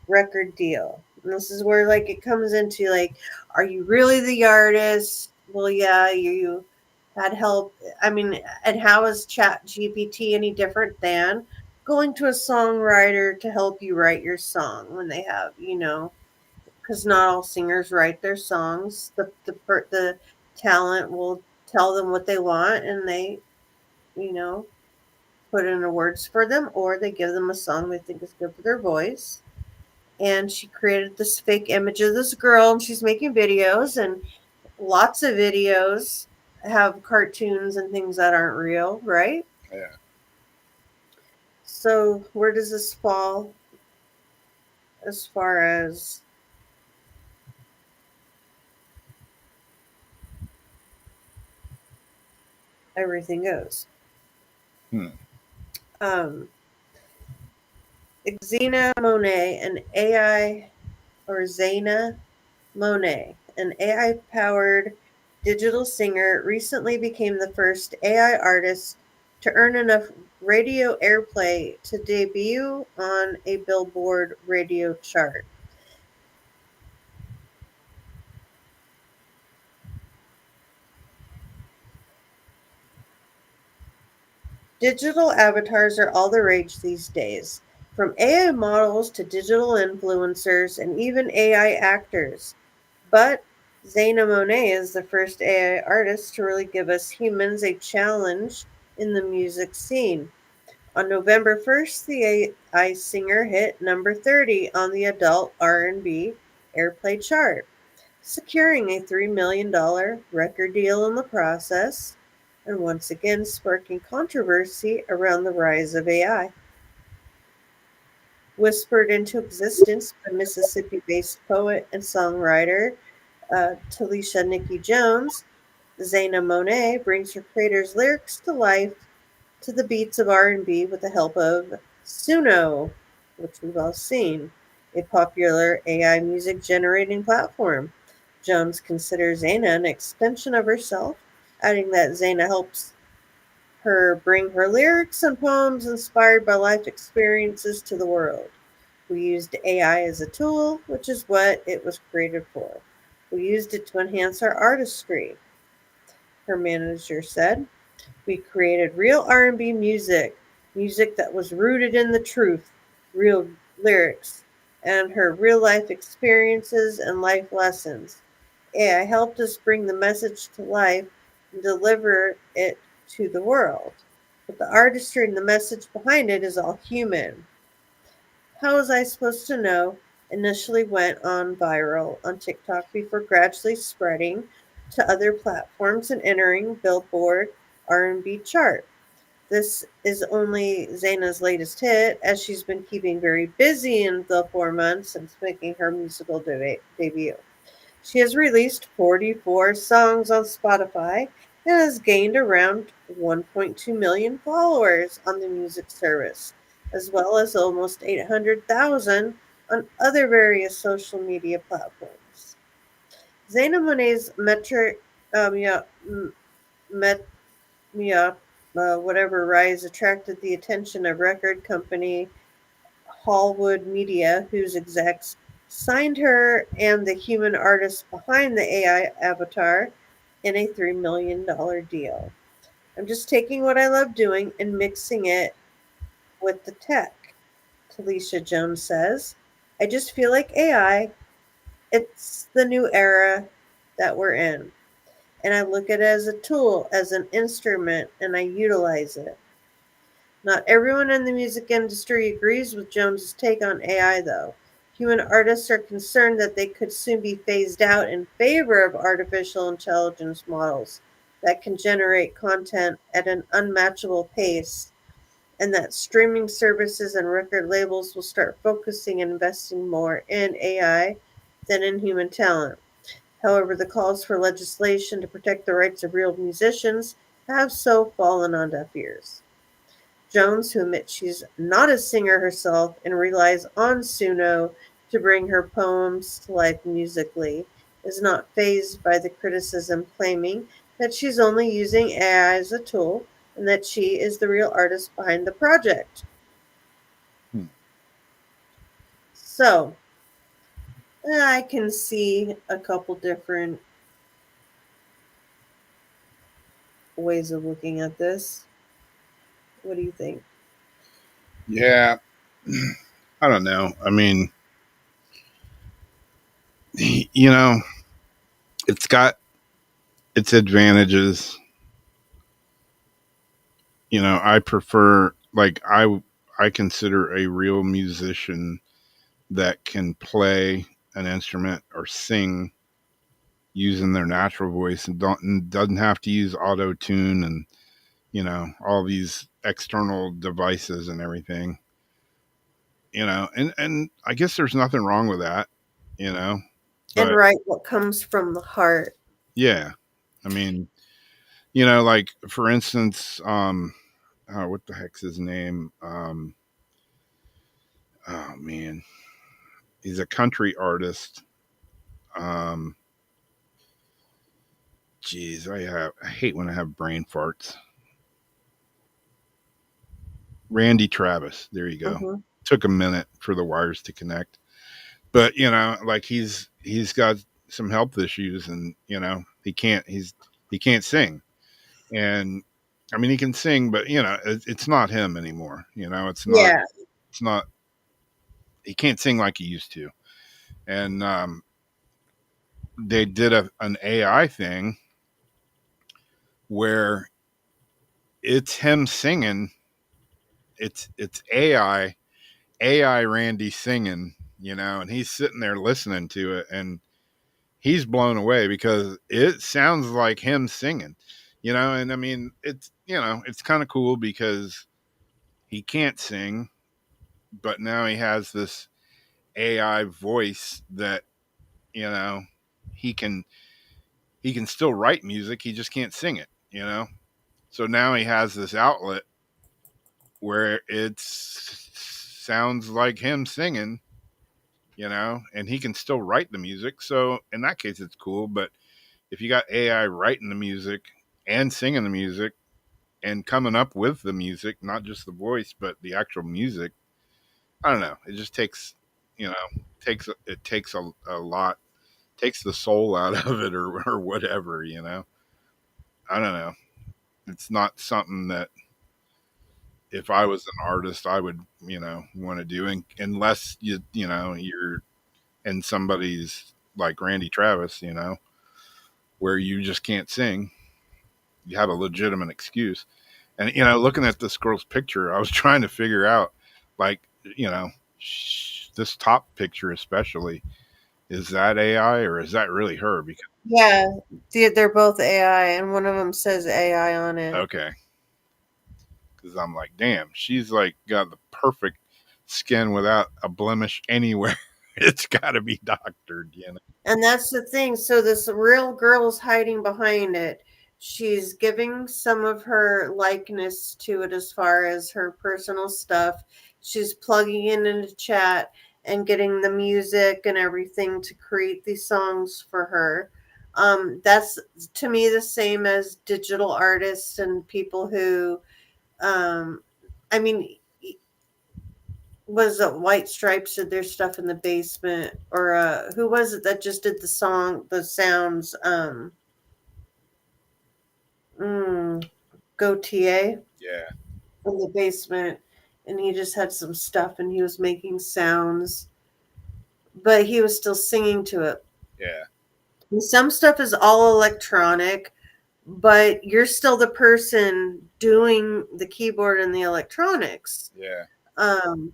record deal. And this is where like it comes into like, are you really the artist? Well, yeah, you had help. I mean, and how is Chat GPT any different than going to a songwriter to help you write your song when they have, because not all singers write their songs. The talent will tell them what they want, and they, you know, put in the words for them, or they give them a song they think is good for their voice. And she created this fake image of this girl, and she's making videos, and lots of videos have cartoons and things that aren't real, right? Yeah. So where does this fall as far as everything goes? Hmm. Um, Xena Monet, an AI, or Zaina Monet, an AI-powered digital singer, recently became the first AI artist to earn enough radio airplay to debut on a Billboard radio chart. Digital avatars are all the rage these days, from AI models to digital influencers and even AI actors. But Zaina Monet is the first AI artist to really give us humans a challenge in the music scene. On November 1st, the AI singer hit number 30 on the adult R&B airplay chart, securing a $3 million record deal in the process, and once again sparking controversy around the rise of AI. Whispered into existence by Mississippi based poet and songwriter Talisha Nikki Jones, Zaina Monet brings her creator's lyrics to life to the beats of R&B with the help of Suno, which we've all seen, a popular AI music generating platform. Jones considers Zaina an extension of herself, adding that Zaina helps her bring her lyrics and poems inspired by life experiences to the world. We used AI as a tool, which is what it was created for. We used it to enhance our artistry, her manager said. We created real R&B music, music that was rooted in the truth, real lyrics, and her real life experiences and life lessons. AI helped us bring the message to life and deliver it to the world. But the artistry and the message behind it is all human. How was I supposed to know? Initially went on viral on TikTok before gradually spreading to other platforms and entering Billboard R&B chart. This is only Zaina's latest hit, as she's been keeping very busy in the 4 months since making her musical debut. She has released 44 songs on Spotify and has gained around 1.2 million followers on the music service, as well as almost 800,000 on other various social media platforms. Zaina Monet's yeah, Met, yeah, whatever rise attracted the attention of record company Hallwood Media, whose execs signed her and the human artist behind the AI avatar in a $3 million deal. I'm just taking what I love doing and mixing it with the tech, Talisha Jones says. I just feel like AI, it's the new era that we're in. And I look at it as a tool, as an instrument, and I utilize it. Not everyone in the music industry agrees with Jones's take on AI, though. Human artists are concerned that they could soon be phased out in favor of artificial intelligence models that can generate content at an unmatchable pace, and that streaming services and record labels will start focusing and investing more in AI than in human talent. However, the calls for legislation to protect the rights of real musicians have so fallen on deaf ears. Jones, who admits she's not a singer herself and relies on Suno to bring her poems to life musically, is not fazed by the criticism, claiming that she's only using AI as a tool and that she is the real artist behind the project. Hmm. So, I can see a couple different ways of looking at this. What do you think? Yeah, I don't know. I mean, you know, it's got its advantages. I prefer, like, I consider a real musician that can play an instrument or sing using their natural voice and doesn't have to use auto tune and all these external devices and everything. And I guess there's nothing wrong with that. you know And but write what comes from the heart. yeah, I mean, like, for instance, what the heck's his name? Oh man, he's a country artist. um Geez, I hate when I have brain farts. Randy Travis. There you go. Mhm. Took a minute for the wires to connect, but like he's got some health issues, and he can't sing, and I mean he can sing, but it's not him anymore. Yeah. It's not. He can't sing like he used to, and they did an AI thing where it's him singing. It's AI Randy singing, and he's sitting there listening to it, and he's blown away because it sounds like him singing, and I mean it's kind of cool because he can't sing, but now he has this AI voice that you know he can he can still write music, he just can't sing it. So now he has this outlet where it sounds like him singing, and he can still write the music. So in that case, it's cool. But if you got AI writing the music and singing the music and coming up with the music, not just the voice, but the actual music, I don't know. It just takes, it takes a lot, takes the soul out of it, or whatever. I don't know. It's not something that if I was an artist, I would, want to do, unless you're in somebody's like Randy Travis, where you just can't sing. You have a legitimate excuse. And looking at this girl's picture, I was trying to figure out, like, this top picture especially, is that AI or is that really her? Because Yeah, they're both AI, and one of them says AI on it. okay, because I'm like, damn, she's like got the perfect skin without a blemish anywhere. It's got to be doctored. And that's the thing. So this real girl's hiding behind it. She's giving some of her likeness to it as far as her personal stuff. She's plugging in into chat and getting the music and everything to create these songs for her. That's to me the same as digital artists and people who, um, I mean, was it White Stripes did their stuff in the basement, or who was it that just did the sounds? Mm, Gautier Yeah, in the basement, and he just had some stuff, and he was making sounds, but he was still singing to it. yeah, And some stuff is all electronic, but you're still the person doing the keyboard and the electronics. yeah, Um,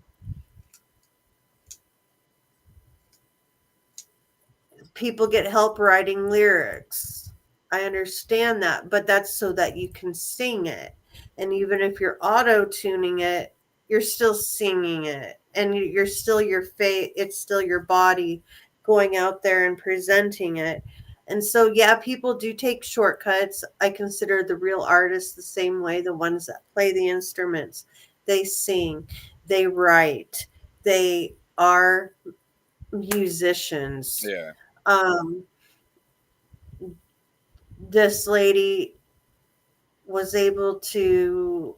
People get help writing lyrics. I understand that, but that's so that you can sing it. And even if you're auto tuning it, you're still singing it. And you're still your face, it's still your body going out there and presenting it. And so, yeah, people do take shortcuts. I consider the real artists the same way, the ones that play the instruments. They sing, they write, they are musicians. yeah, um, this lady was able to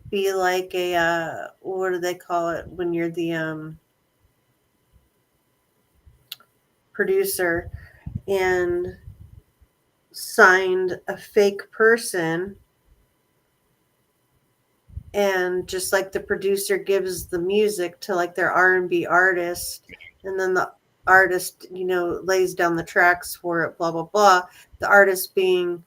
be like a what do they call it when you're the producer, and signed a fake person, and just like the producer gives the music to like their R&B artist, and then the artist lays down the tracks for it, blah blah blah, the artist being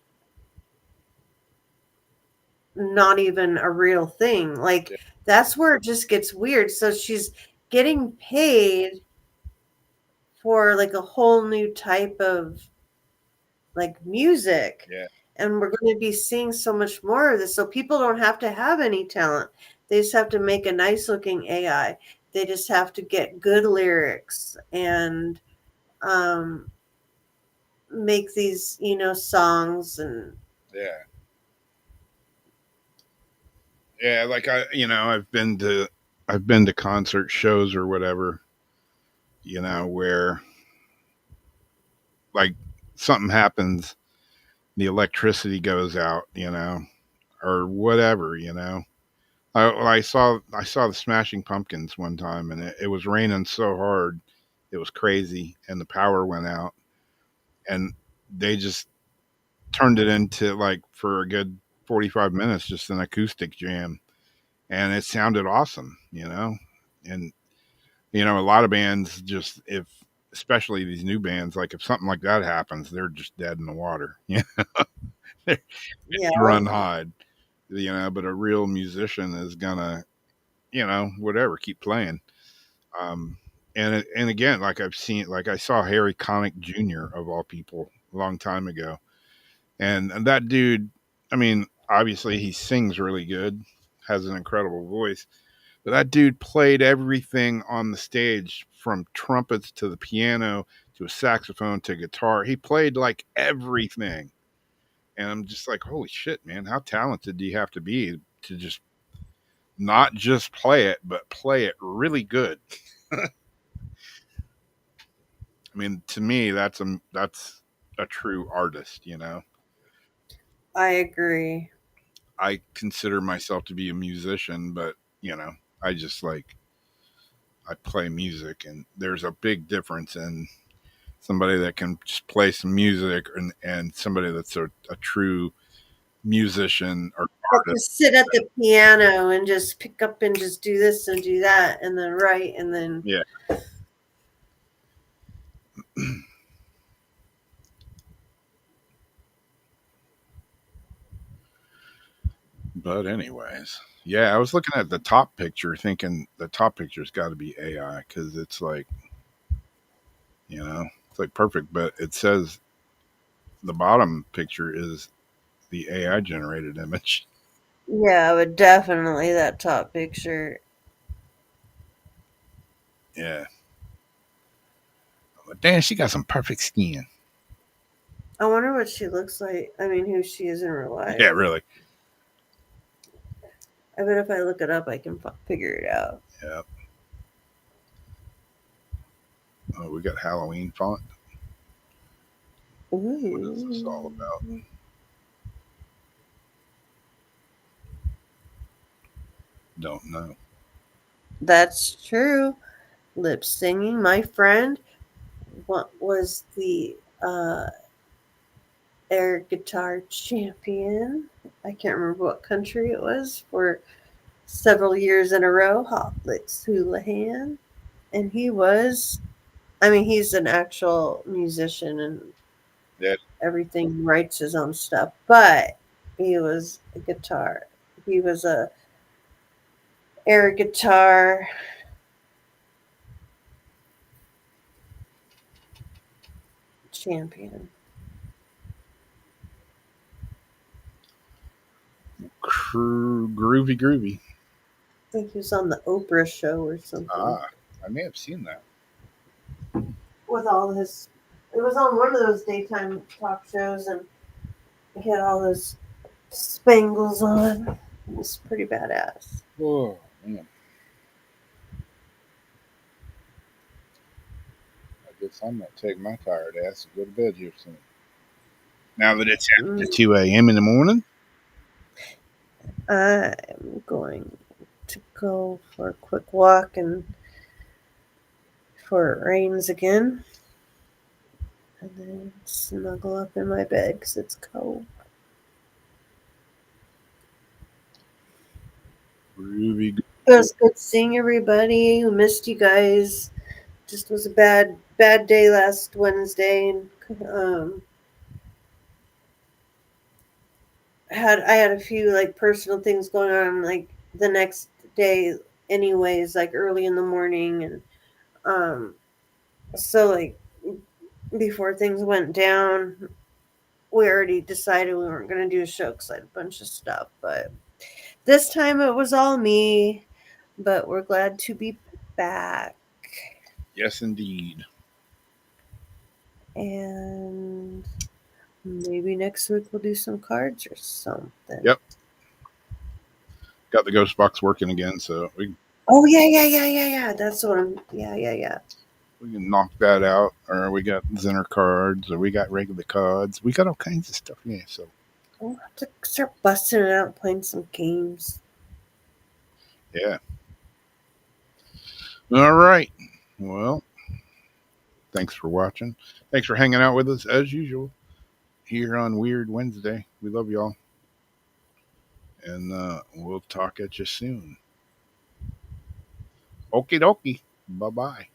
not even a real thing. Like, yeah, that's where it just gets weird. So she's getting paid for like a whole new type of like music. yeah, And we're going to be seeing so much more of this. So people don't have to have any talent. They just have to make a nice looking AI. They just have to get good lyrics and um, make these, songs. And yeah. Yeah, like I've been to concert shows or whatever, where like something happens, the electricity goes out, or whatever, you know. I saw the Smashing Pumpkins one time, and it was raining so hard, it was crazy, and the power went out, and they just turned it into, like, for a good 45 minutes, just an acoustic jam, and it sounded awesome, you know. And a lot of bands just, if especially these new bands, like if something like that happens, they're just dead in the water. Yeah, they Yeah. run hide, But a real musician is gonna, whatever, keep playing. Um, and again, like I saw Harry Connick Jr. of all people a long time ago, and that dude, I mean, obviously he sings really good, has an incredible voice, but that dude played everything on the stage, from trumpets to the piano to a saxophone to guitar. He played like everything. And I'm just like, holy shit, man, how talented do you have to be to just not just play it, but play it really good? I mean, to me, that's a true artist, you know. I agree. I consider myself to be a musician, but I just like I play music, and there's a big difference in somebody that can just play some music, and somebody that's a true musician or Like artist. just sit at the piano and just pick up and just do this and do that and then write and then Yeah. But anyways, yeah, I was looking at the top picture, thinking the top picture's got to be AI, because it's like, it's like perfect, but it says the bottom picture is the AI generated image. yeah, but definitely that top picture. Yeah. But damn, she got some perfect skin. I wonder what she looks like. I mean, who she is in real life. Yeah, really. I bet if I look it up, I can figure it out. Yeah. Oh, we got Halloween font. What is this all about? Don't know. That's true. Lip singing, my friend. What was the air guitar champion? I can't remember what country it was for several years in a row. Hotlitz Houlihan, and he's an actual musician and Yeah. everything, writes his own stuff, but he was a guitar. He was a air guitar champion. Groovy, groovy. I think he was on the Oprah show or something. Ah, I may have seen that. With all his, it was on one of those daytime talk shows, and he had all those spangles on. It was pretty badass. Oh man. I guess I'm gonna take my tired ass and go to bed here soon. Now that it's after 2 a.m. in the morning. I'm going to go for a quick walk and before it rains again, and then snuggle up in my bed because it's cold. Groovy. It was good seeing everybody. We missed you guys. Just was a bad day last Wednesday, and I had a few like personal things going on like the next day, anyways, like early in the morning, and so like before things went down, we already decided we weren't going to do a show because I had a bunch of stuff, but this time it was all me. But we're glad to be back. Yes, indeed. And maybe next week we'll do some cards or something. Yep. Got the ghost box working again, so we Oh yeah. That's what I'm. Yeah. we can knock that out. Or we got Zinner cards, or we got regular cards. We got all kinds of stuff. Yeah, so We'll have to start busting it out and playing some games. Yeah. All right. Well, thanks for watching. Thanks for hanging out with us as usual here on Weird Wednesday. We love y'all. And we'll talk at you soon. Okie dokie. Bye bye.